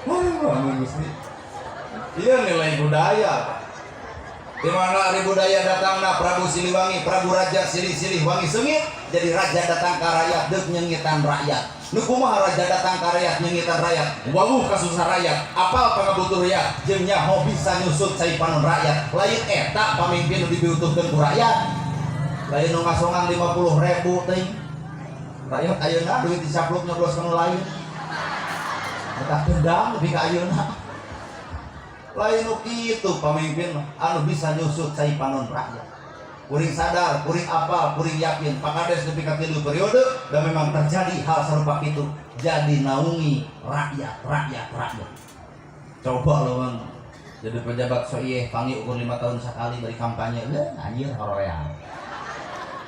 Amun Gusti. Iya nilai budaya. Di mana hari budaya datangna Prabu Siliwangi, Prabu Raja Silih-silih wangi sengit, jadi raja datang ke rakyat deuk nyengitan rakyat. Nu kumaha raja datang ke rakyat nyengitan rakyat? Wawuh ka susah rakyat, apal pangabutuh rakyat, jeung nyaho bisa nyusut cai panon rakyat. Lain eta pamimpin nu dibutuhkeun ku rakyat. Lain nu ngasongan 50.000 teuing. Rakyat ayeuna duit disapluk nyoblos ka nu lain. Eta dendam lebih ka ayeuna. Lain nu kitu pamimpin anu bisa nyusut cai panon rakyat. Kuring sadar, kuring apal, kuring yakin pakades nepi ka 3 periode dan memang terjadi hal serupa itu. Jadi naungi rakyat. Coba lo bang jadi pejabat soieh panggil ukur 5 tahun sekali dari kampanye anjir hororeang.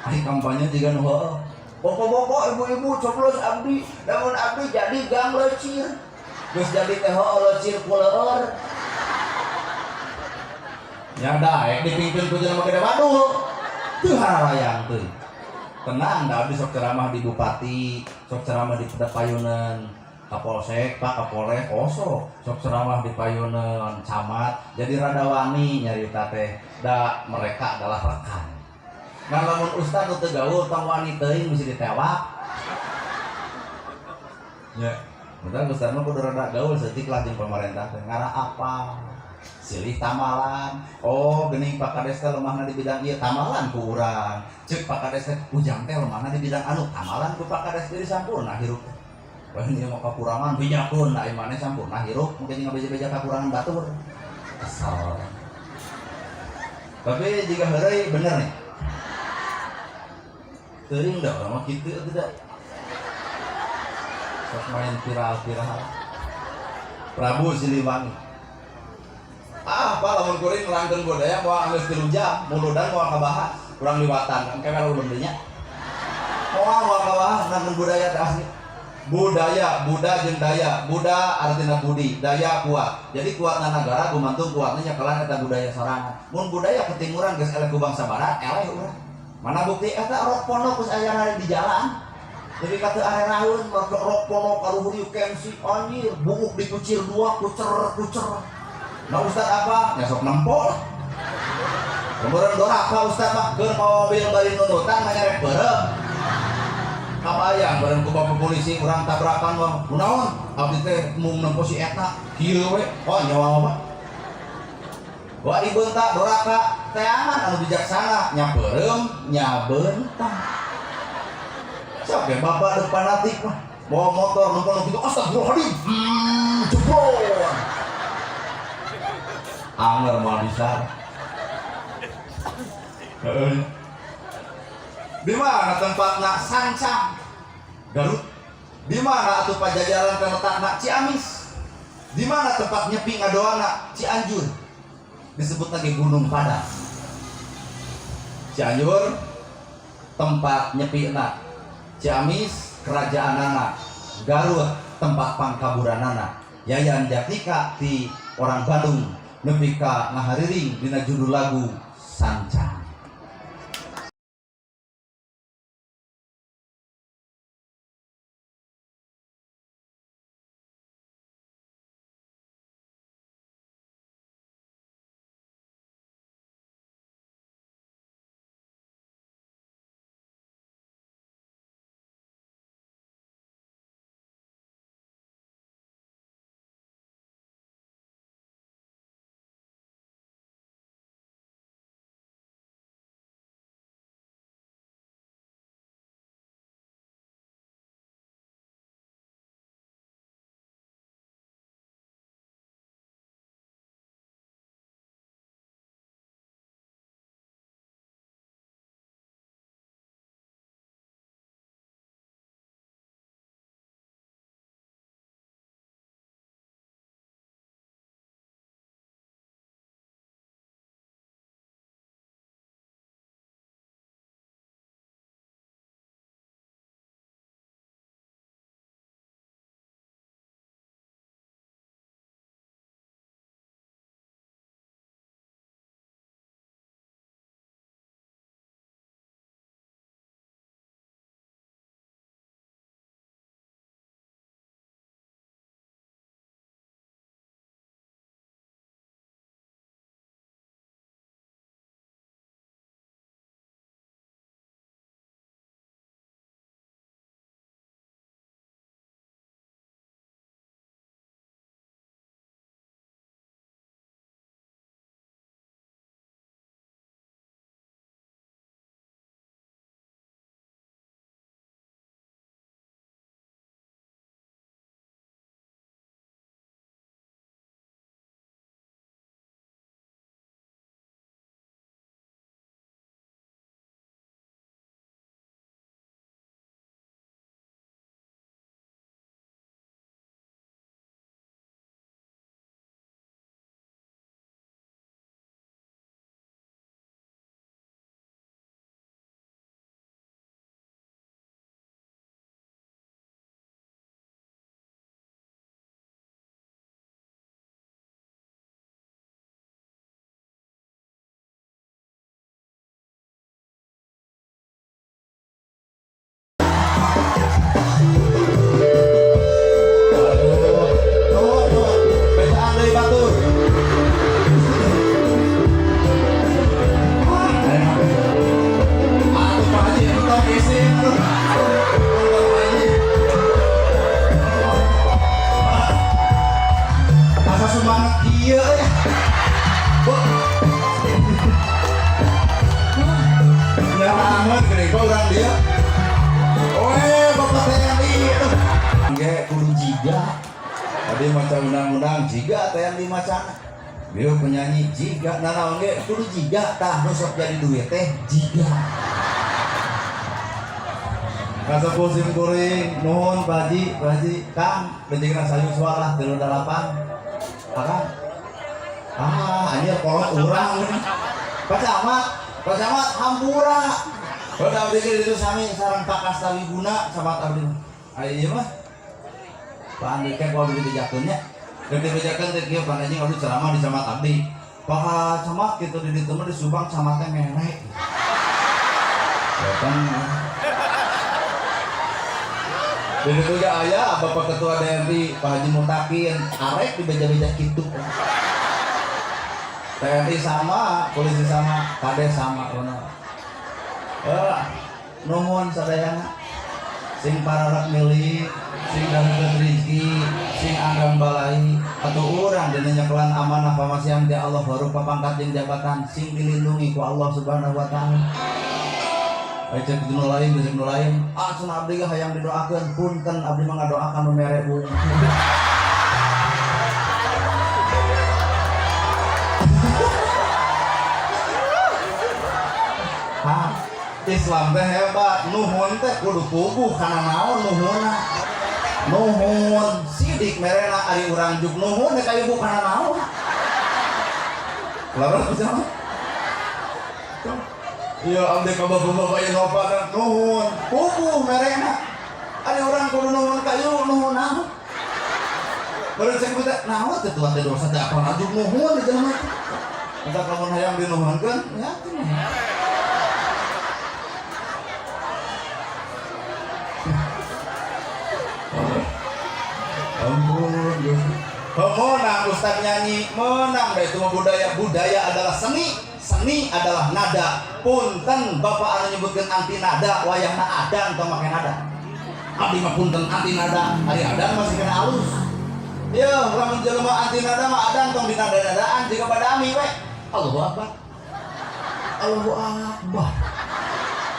Hari kampanye juga nu heueuh. Boko-boko ibu-ibu coblos abdi, namun abdi jadi gang lecir. Terus jadi teh lecir kuleur. Ya daek dipimpin ku jelema gede waduh. Teu harayang teuing. Tenang da abdi sok ceramah di bupati, sok ceramah di Payunan, Kapolsek, Pak Kapolres, sok ceramah di Payunan, camat. Jadi rada wani nyarita teh da mereka adalah rekan. Nah lamun ustad nu teu gaul tong wani teuing mesti ditewak. Ya, bener ustad mah kudu rada gaul seutik lah jeung pemerintah teh. Ngara apa? Silih tamalan. Oh geuning Pak Kades teh lemahna di bidang ieu tamalan ku urang. Ceuk Pak Kades teh ujang teh lemahna di bidang anu tamalan ku Pak Kades diri sampurna hirup. Wah ieu mah kakurangan bijakeun da imane sampurna hirup mungkin ngabeja-beja kakurangan batur. Kesal. Tapi jika heureuy bener nih. Teuing da urang mah kitu atuh da. Sok main viral-viral. Prabu Siliwangi. Apa lamun kuring ngelangkeun budaya moal geus 3 jam, muludan moal kabahas, kurang liwatan, engke mah ulun dinya. Moal kabahas nangkeun budaya teh asli. Budaya, buda jeung daya. Buda artina budi, daya kuat. Jadi kuatna nagara gumantung kuatna nyakelan eta budaya sorangan. Mun budaya ketimuran geus eleh ku bangsa barat, eleh urang. Mana bukti eta rok pondok geus aya di jalan. Jadi kata areraheun rok pondok kaluhur you can see anjir, bunguk dikucir 2 kucer. Nah ustad apa? Nyasok nempol. Kemudian doraka ustad mah keur mobil bari nunutan nyarek beureuh. Kabayang bareng ku bapak polisi urang tabrakan mah. Kunaon? Abdi teh mung nempo si eta. Kieu we. Oh nyawa mah. Wa dibeuntak doraka teangan anu bijaksana nyabeureum nyabeuntak. Sok ge bapak depan atik mah. Bawa motor numpang kitu astagfirullahaladzim. Jeblon. Anger mau disar. Di mana tempatna Sancang Garut? Di mana atuh Pajajaran letakna Ciamis? Di mana tempat nyepi ngadoana Cianjur? Disebut lagi Gunung Padang. Cianjur tempat nyepina, Ciamis kerajaanana, Garut tempat pangkaburanana. Yayan Jatika di orang Bandung nepi ka ngahariring dina judul lagu Sancang. Tadi maca undang-undang jiga teh yang dimacana. Beliau penyanyi jiga nanaon ge kudu jiga tah nu sok jadi duit teh jiga. Kasepuh sim kuring nuhun Pak Haji Kang benjingna sayu suara 38. Akang. Anjir kolot urang. Pak Camat hampura. Kalau abdi ge ditu sami sareng Pak Kastawiguna sama abdi. Aya ieu mah Pak Andi kan kalau dibejakeunnya dan dibejakeun teh kieu pananjing abdi ceramah di camat abdi. Pak camat kitu di ditu mah di Subang camatnya merek. Ya kan. Di ditu ge aya Bapak Ketua DRI Pak Haji Mutakin arek dibeja-beja kitu. TNI sama, polisi sama, kades sama bener. Nuhun sadayana sing pararak milik sing dangkeun rezeki sing anggang balai atuh urang dina nyekelan amanah pamasihan ti Allah berupa pangkat jeung jabatan sing dilindungi ku Allah Subhanahu wa taala. Aya cek nu lain geus nu lain. Cenah abdi ge hayang didoakeun punten abdi mah ngadoakan nu mere bu. Islam teh hebat, nuhun teh kudu puguh kana naon nuhunna. Nuhun sidik merena ari urang juk nuhun teh kayu kana naon. Laras bisa. Iya amde ka bapak-bapak yang opat nuhun, puguh merena. Ari urang kudu nuhun kayu nuhun naon. Baru saya kata, naon teh tuan teh dosa teh apa juk nuhun di jalan mah. Kita kamu hayang dinuhunkeun, ya teh. Ampun, menang Ustaz nyanyi, menang deh itu budaya adalah seni, seni adalah nada. Punten Bapak anu nyebutkeun anti nada, wayahna adan tong make nada. Abdi mah punten anti nada, ari adan masih kena halus. Ya, lamun jelema anti nada mah adan tong dinada-nadaan jiga badami we. Allahu Akbar. Allahu Akbar.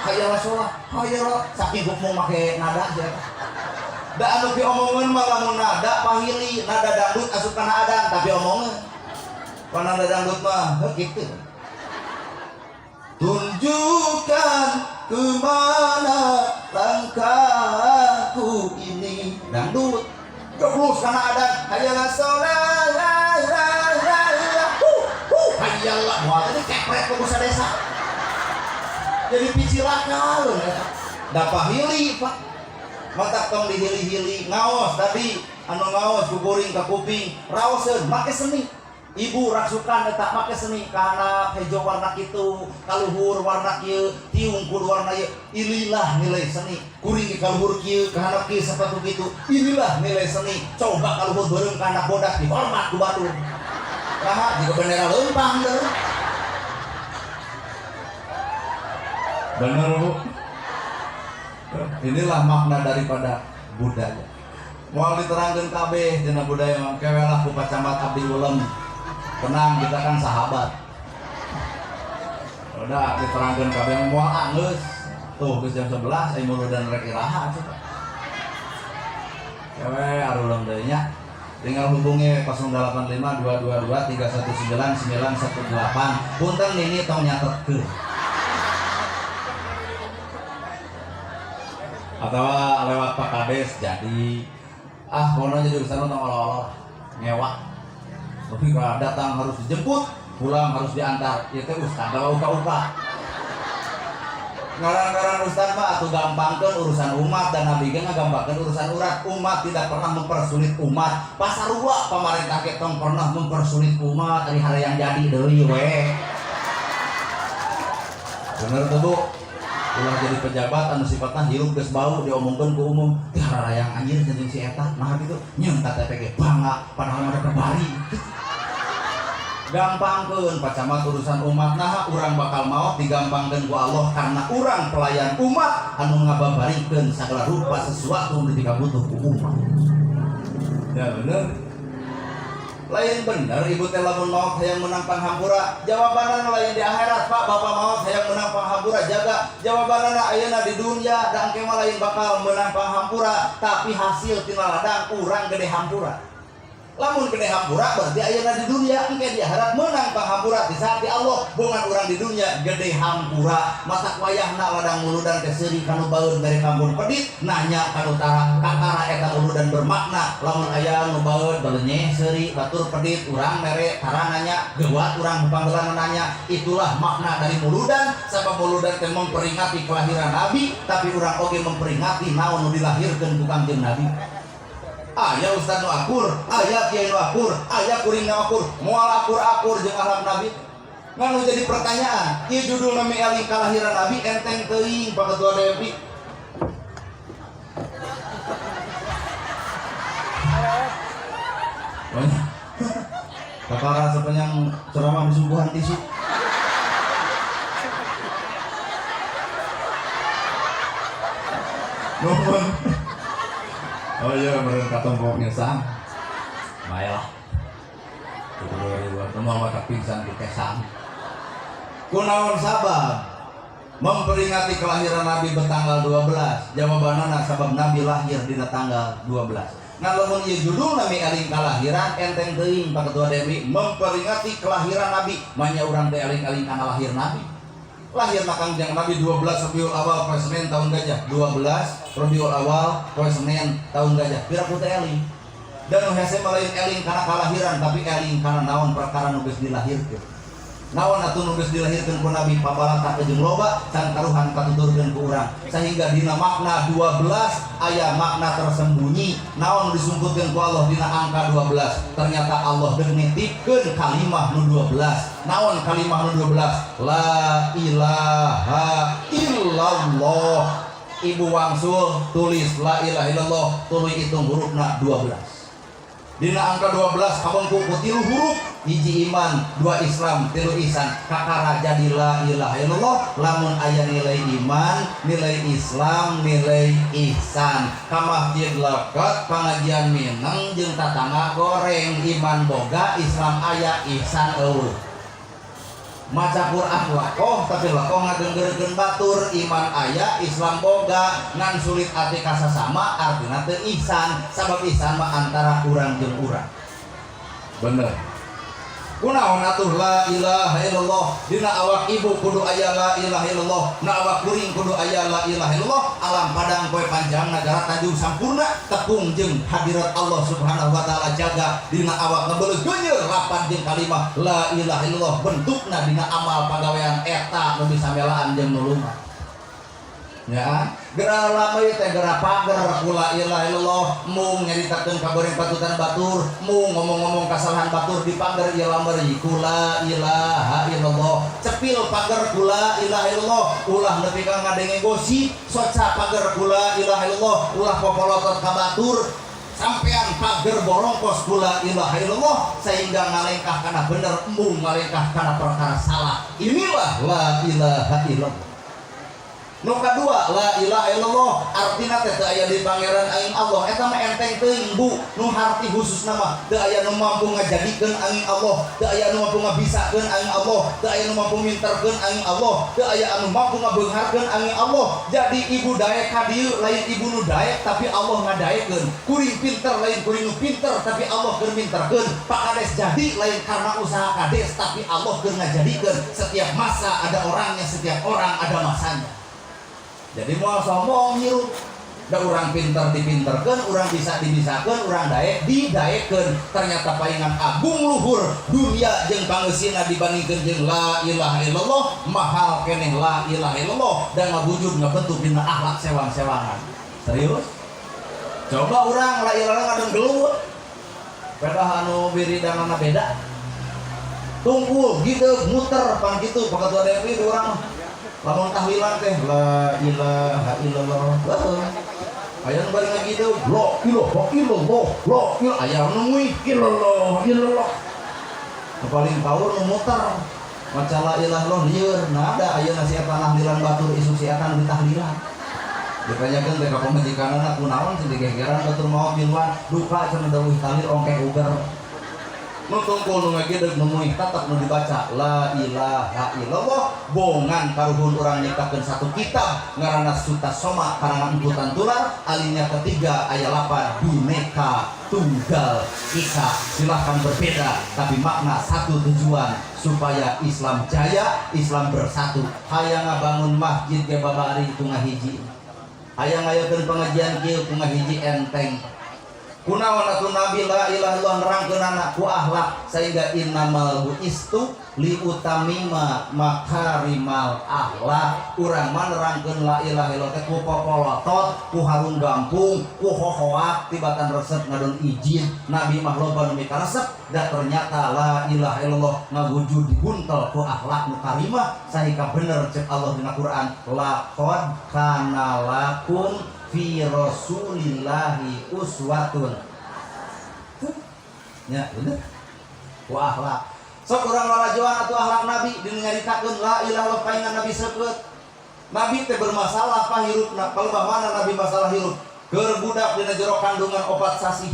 Hayya sholat, hayya saking hukmu make nada aja. Da anu diomongkeun mah lamun nada pahili, nada dangdut asup kana adan tapi omongeun. Pan nada dangdut mah kitu. Tunjukkan kemana langkahku ini. Dangdut geblus kana adan. Hayya sholat, la la la la. Hayya Allah, moal teh kepret ku desa. Jadi picilaka lho ya. Da pahili Pak. Mata tong dihili-hili ngaos tadi anu ngaos kukuring ka kuping raoseun make seni. Ibu rasukan eta make seni kana hejo warna kitu, kaluhur warna kieu, tiung kudu warna ieu. Inilah nilai seni. Kuring di kaluhur kieu, kana kieu sapatu kitu. Inilah nilai seni. Coba kaluhur beureum kana bodas dihormat ku batu. Raha jiga bendera leumpang deuh. Bener Bu. Inilah makna daripada budaya. Moal diterangkeun kabeh dina budaya mah kewelah ku pacamat abdi ulem. Tenang, kita kan sahabat. Udah diterangkeun kabeh moal anggeus. Tuh geus jam 11 ai muludan rek iraha atuh. Kewe arulem deui nya. Tinggal hubungi 085 222 319 918. Punten ini tong nyatetkeun. Atau lewat Pak Kades jadi kono jadi urusan nonton oleh-oleh ngewa tapi kalau datang harus dijemput pulang harus diantar ya teh ustaz kalau uka-uka ngarang-ngarang ustaz mah atuh gampangkeun urusan umat dan nabi ge ngagampangkeun urusan umat tidak pernah mempersulit umat pasarua pamarentah ge tong pernah mempersulit umat dari hari yang jadi deui we bener tuh Bu. Ulah jadi pejabat anu sifatna hirup geus bau diomongkeun ku umum teh harayang anjir jeung si eta nah kitu nyeun KTP ge bangga padahal mah bari gampangkeun pacamat urusan umat nah urang bakal maot digampangkeun ku Allah karena urang pelayan umat anu ngababarikeun sagala rupa sesuatu ketika butuh ku umat ya bener lain bener ibu teh lamun maot hayang menang panghampura jawabanna lain di akhirat Pak bapak maot hayang menang panghampura jaga jawabanna ayeuna di dunia dan engke mah lain bakal menang panghampura tapi hasil tina ladang urang gede hampura lamun gede hampura berarti ayeuna di dunia engke di akhirat menang panghampura di saat di Allah bungan urang di dunia gede hampura matak wayahna ladang muludan teh seuri kanu baeun dari kampung pedit nanya kanu tara kakara eta muludan bermakna lamun aya nu baeun balenyeh seuri batur pedit urang mere tara nanya geuat urang panggelan nanya itulah makna dari muludan sabab muludan teh memperingati kelahiran nabi tapi urang oge memperingati naon nu dilahirkeun ku Kangjeng Nabi. Aya ustaz nu akur, aya kiai nu akur, aya kuring nu akur, moal akur-akur jeung akhlak Nabi. Nganu jadi pertanyaan, ieu judul nami eling kalahiran Nabi enteng teuing Pak Ketua DPI. Kakara sepanjang ceramah di subuhan tisu. Nuhun. Oh iya, meren katong pokoknya sang. Baiklah. Itu 2000 rumah watak pingsan di kesang. Kunaon sabab memperingati kelahiran Nabi bertanggal 12. Jawabanana sabab Nabi lahir di tanggal 12. Ngalamun ieu judul nami eling kalahiran enteng teuing Pak Ketua DPI memperingati kelahiran Nabi. Manya urang teh eling-eling kana lahir Nabi. Lahir Kangjeng Nabi 12 Rabiul Awal poe Senin tahun gajah. 12 Rabiul Awal poe Senin tahun gajah. Pira ku teh eling. Dan nu hese mah lain eling kana kalahiran, tapi eling kana naon perkara nu geus dilahirkeun. Naon atuh nu geus dilahirkeun ku Nabi pabalata jeung loba can karuhan katuturkeun ku urang. Sehingga dina makna 12 aya makna tersembunyi. Naon disumputkeun ku Allah dina angka 12. Ternyata Allah deuk nitipkeun kalimah nu 12. Naon kalimah nu 12? La ilaha illallah. Ibu wangsul tulis la ilaha illallah, tuluy hitung hurufna 12. Dina angka 12 kabengku ku 3 huruf, hiji iman, 2 Islam, 3 ihsan. Kakara jadi la ilaha illallah lamun aya nilai iman, nilai Islam, nilai ihsan. Ka masjid leukeut pangajian mineng jeung tatangga goreng, iman boga, Islam aya, ihsan eueuh. Maca Quran lakoh tapi lakoh ngagenggeurkeun batur, iman aya, Islam boga, ngan sulit ati kasasama artina teu ihsan. Sabab ihsan mah antara urang jeung urang. Bener. Kunaon atuh la ilaha illallah? Dina awak ibu kudu aya la ilaha illallah, na awak kuring kudu aya la ilaha illallah. Alam padang poe panjang nagara tanjung sampurna tepung jeung hadirat Allah Subhanahu wa taala jaga. Dina awak ngabeuleug geunyeur lapan jeung kalimah la ilaha illallah, bentukna dina amal pagawean eta nu bisa melaan jeung nu lumah. Ya, geura lameuy teh geura pager ku la ilaha illallah, mung nyaritakeun kaboreng patutan batur, mung ngomong-ngomong kasalahan batur di pager ieu lameuy ku la ilaha illallah. Cepil pager ku la ilaha illallah, ulah nepi ka ngadenge gosip, soca pager ku la ilaha illallah, ulah popolotot ka batur. Sampean pager borongkos ku la ilaha illallah sehingga ngalengkah kana bener, embung ngalengkah kana perkara salah. Inilah la ilaha illallah. Nu kadua la ilaha illallah artina teh teu aya di pangeran aing Allah eta mah enteng teuing Bu. Nu harti khususna mah teu aya nu mampu ngajadikeun aing Allah, teu aya nu mampu ngabisakeun aing Allah, teu aya nu mampu minterkeun aing Allah, teu aya anu mampu ngabeungharkeun aing Allah. Jadi ibu daek ka dieu lain ibu nu daek tapi Allah ngadaekeun. Kuring pinter lain kuring nu pinter tapi Allah keur minterkeun. Pakades jadi lain karena usaha kades tapi Allah keur ngajadikeun. Setiap masa ada orangnya, setiap orang ada masanya. Jadi mau sombong hirup, da urang pinter dipinterkeun, urang bisa dibisakeun, urang daek didaekeun. Ternyata paingan agung luhur dunia jeung pangeusina dibandingkeun jeung la ilaha illallah, mahal keneh la ilaha illallah dan ngawujud ngabentuk dina akhlak sewang-sewangan. Serius? Coba urang la ilaha illallah ngadeng gelut. Beda anu biridanana beda. Tunggu gitu muter pan kitu pakatua deui urang lamun tahlilan teh la ilaha illallah. Aya nu bari ngagitu la ilaha illallah, la ilaha aya nu nguih illallah illallah. Paling power nu muter maca la ilaha illallah lieur. Nah ada ayeuna si eta tahlilan batur isu si eta nu ditahlilan. Ditanyakeun teh ka pamajikanana kunaon teh digegeran batur maot miluan duka cenah dawuh tahlil ongke uger. Nu tungkul nu ngagedeug nu muih tatap nu dibaca la ilaha illallah bongan karuhun urang nyiptakeun satu kitab ngaranna Sutta Soma karangan Emputan Tular alinya ketiga ayat 8 Bhinneka Tunggal Ika. Silahkan berbeda tapi makna satu tujuan supaya Islam jaya, Islam bersatu. Hayang ngabangun masjid ge babari itu ngahiji. Hayang ngayakeun pengajian kieu ku ngahiji enteng. Kunaon atuh Nabi la ilaha illallah nerangkeunana ku akhlak sehingga innamal buistu li utamima makarimal akhlak. Urang mah nerangkeun la ilaha illallah teh ku popolotot, ku harung gampung, ku hohoak tibatan resep ngadon izin. Nabi mah loba nu mikaresep da ternyata la ilaha illallah ngawujud dibuntel ku akhlak nu karimah sahika bener cek Allah dina Quran laqad kana lakum fi rasulillahi uswatun. Ya bener ku akhlak sok urang lalajoan atuh akhlak Nabi dina nyaritakeun la ilaha illallah paingan Nabi seukeut. Nabi teh bermasalah pa hirupna palebahana Nabi masalah hirup keur budak dina jero kandungan 4 sasi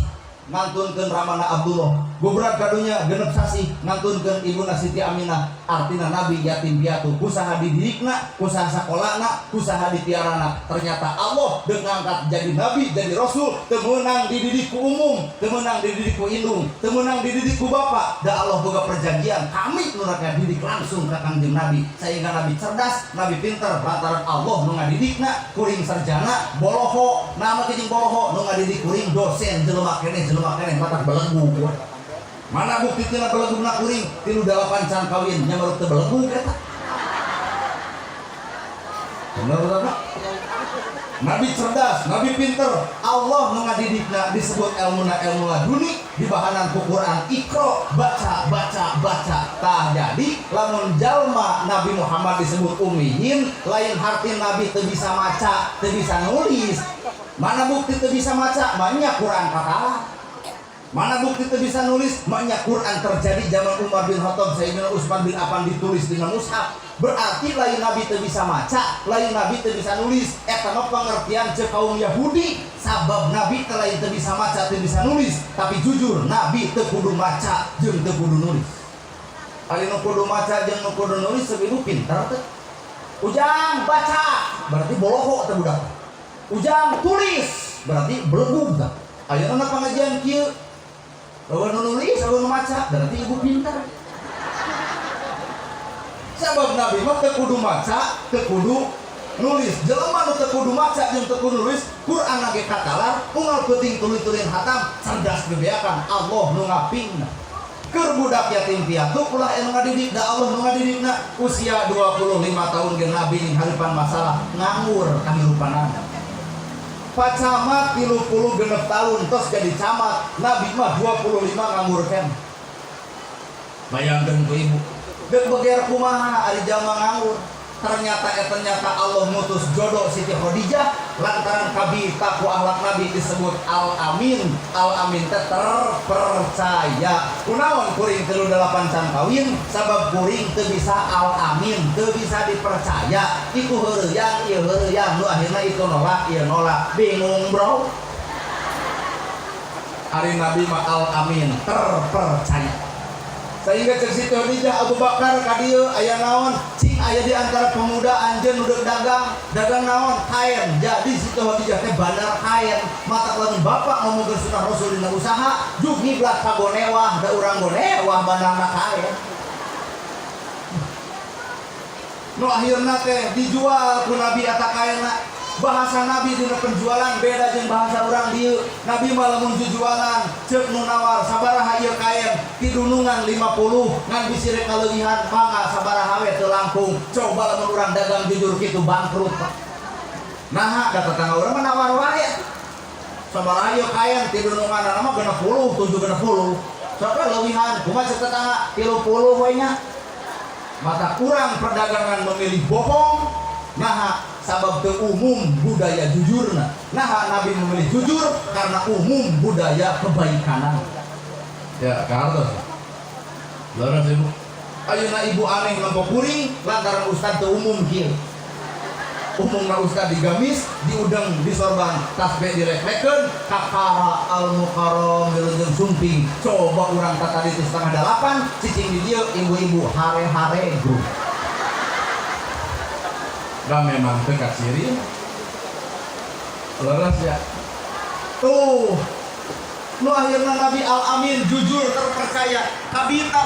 ngantunkeun ramana Abdullah Gubrak kadunya genep sasi ngantunkeun ibuna Siti Aminah. Artina nabi yatim piatu, kusaha dididikna, kusaha sakolana, kusaha ditiarana. Ternyata Allah deung ngangkat jadi nabi, jadi rasul, teu meunang dididik ku umum, teu meunang dididik ku indung, teu meunang dididik ku bapa. Da Allah boga perjanjian kami nu didik langsung ka Kangjeng Nabi. Sehingga nabi cerdas, nabi pinter, lantaran Allah nu ngadidikna, kuring sarjana, boloho, nama jeung boloho nu ngadidik kuring dosen jelema keneh matak belenggu. Mana bukti tina beleguna kuring tilu 8 can kawin nya baru teu belegu eta. Bener bener. Nabi cerdas, nabi pinter, Allah nu ngadidikna disebut ilmuna ilmu laduni di bahanan ku Quran Iqra, baca. Tah jadi lamun jalma Nabi Muhammad disebut ummiyin, lain harti nabi teu bisa maca, teu bisa nulis. Mana bukti teu bisa maca? Banyak Quran kata. Mana bukti itu bisa nulis? Maknya Quran terjadi zaman Umar bin Khattab, Sayyidina Utsman bin Affan ditulis dengan mushaf. Berarti lain nabi itu bisa maca, lain nabi itu bisa nulis. Eta mah pengertian cek kaum Yahudi. Sabab nabi teh lain teu bisa maca, teu bisa nulis. Tapi jujur, nabi teu kudu maca jeung teu kudu nulis. Ari nu kudu maca jeung nu kudu nulis sebiru pinter teh. Ujang baca, berarti boloho teh budak. Ujang tulis, berarti belegu teh. Ayeuna pengajian kieu lawan nulis, lawan maca, berarti ibu pintar. Sabab nabi mah teu kudu maca, teu kudu nulis. Jelema nu teu kudu maca jeung teu kudu nulis, Quran lage katalar, unggal peuting tuluy-tulin hatam, cerdas bebeakan Allah nu ngapingna. Keur budak yatim piatu ulah anu ngadidik da Allah nu ngadidikna. Usia 25 tahun ge nabi ning haripan masalah nganggur kahirupanana. Pak camat 30 genep tahun tos jadi camat, nabi mah 25 ngangurkeun. Bayangkeun ku ibu, geus beger kumaha ari jalma nganggur. Ternyata Allah mutus jodoh Siti Khadijah lantaran kabita ku akhlak nabi disebut Al-Amin. Al-Amin teh terpercaya. Kunaon kuring 8 can kawin sabab kuring teu bisa Al-Amin, teu bisa dipercaya. Iku heureuyang, ieu heureuyang, nu akhirna itu nolak, ieu nolak. Bingung, Bro. Hari nabi mah Al-Amin, terpercaya. Sehingga cek Siti Khadijah Abu Bakar ka dieu aya naon? Cing aya di antara pemuda anjeun udah dagang naon? Kain. Jadi Siti Khadijah teh bandar kain. Mata lamun bapak ngomong ke sunah Rasul dina usaha, juk ngiblat ka gonewah, da urang gonewah bandarna kain. Nu akhirna teh dijual ku Nabi eta kainna. Bahasa Nabi dina penjualan beda jeung bahasa urang dieu. Nabi mah lamun jualan ceuk nu nawar sabaraha ieu kain tidunungan 50 ngan bisi rek kaleuwihan mangga sabaraha we teu langkung. Coba lamun urang dagang jujur kitu bangkrut. Naha da tetangga urang mah nawar wae. Sabaraha ieu kain tidunungan mah 60 70. Sok leuwihan kumaha ceuk tetangga 30 we nya. Mata kurang perdagangan memilih bohong. Nah, sabab teu umum budaya jujurna. Nah, Nabi memilih jujur karena umum budaya kebaikanan. Ya, kartos. Laras ibu. Ayeuna ibu aneh lempok kuring lantaran ustad teu umum kieu. Umumna ustad digamis, diudang, disorban, tasbih direflekeun, kakara al-mukarram jeung sumping. Coba urang tata di 7:30 cicing di dieu ibu-ibu hare-hare grup. Dah memang dekat siri leres ya tuh nu akhirna Nabi Al-Amin jujur terpercaya kabita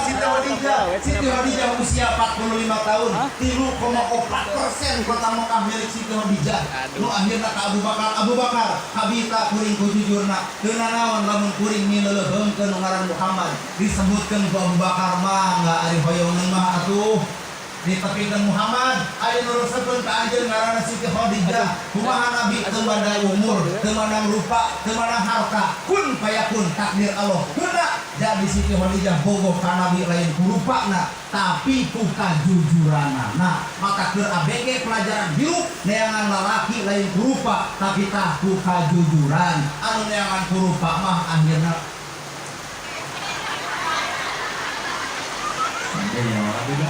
Siti Khadijah usia 45 tahun 3,4% kota Mekah milik Siti Khadijah. Nu akhirna ka Abu Bakar kabita kuring ku jujurna teu naon lamun kuring mileuleungkeun nu ngaran Muhammad disebutkeun ku Abu Bakar mah enggak ari hoyong mah atuh ditepikan Muhammad aya nu resepkeun ka anjeun ngaranna Siti Khadijah. Kumaha Nabi teu mandang umur, teu mandang rupa, teu mandang harta, kun fayakun takdir Allah. Heuna jadi Siti Khadijah bogoh ka Nabi lain ku rupana tapi ku kajujuranna. Nah, maka keur ABG pelajaran hidup neangan lalaki lain ku rupa tapi tah ku kajujuran. Anu neangan ku rupa mah akhirna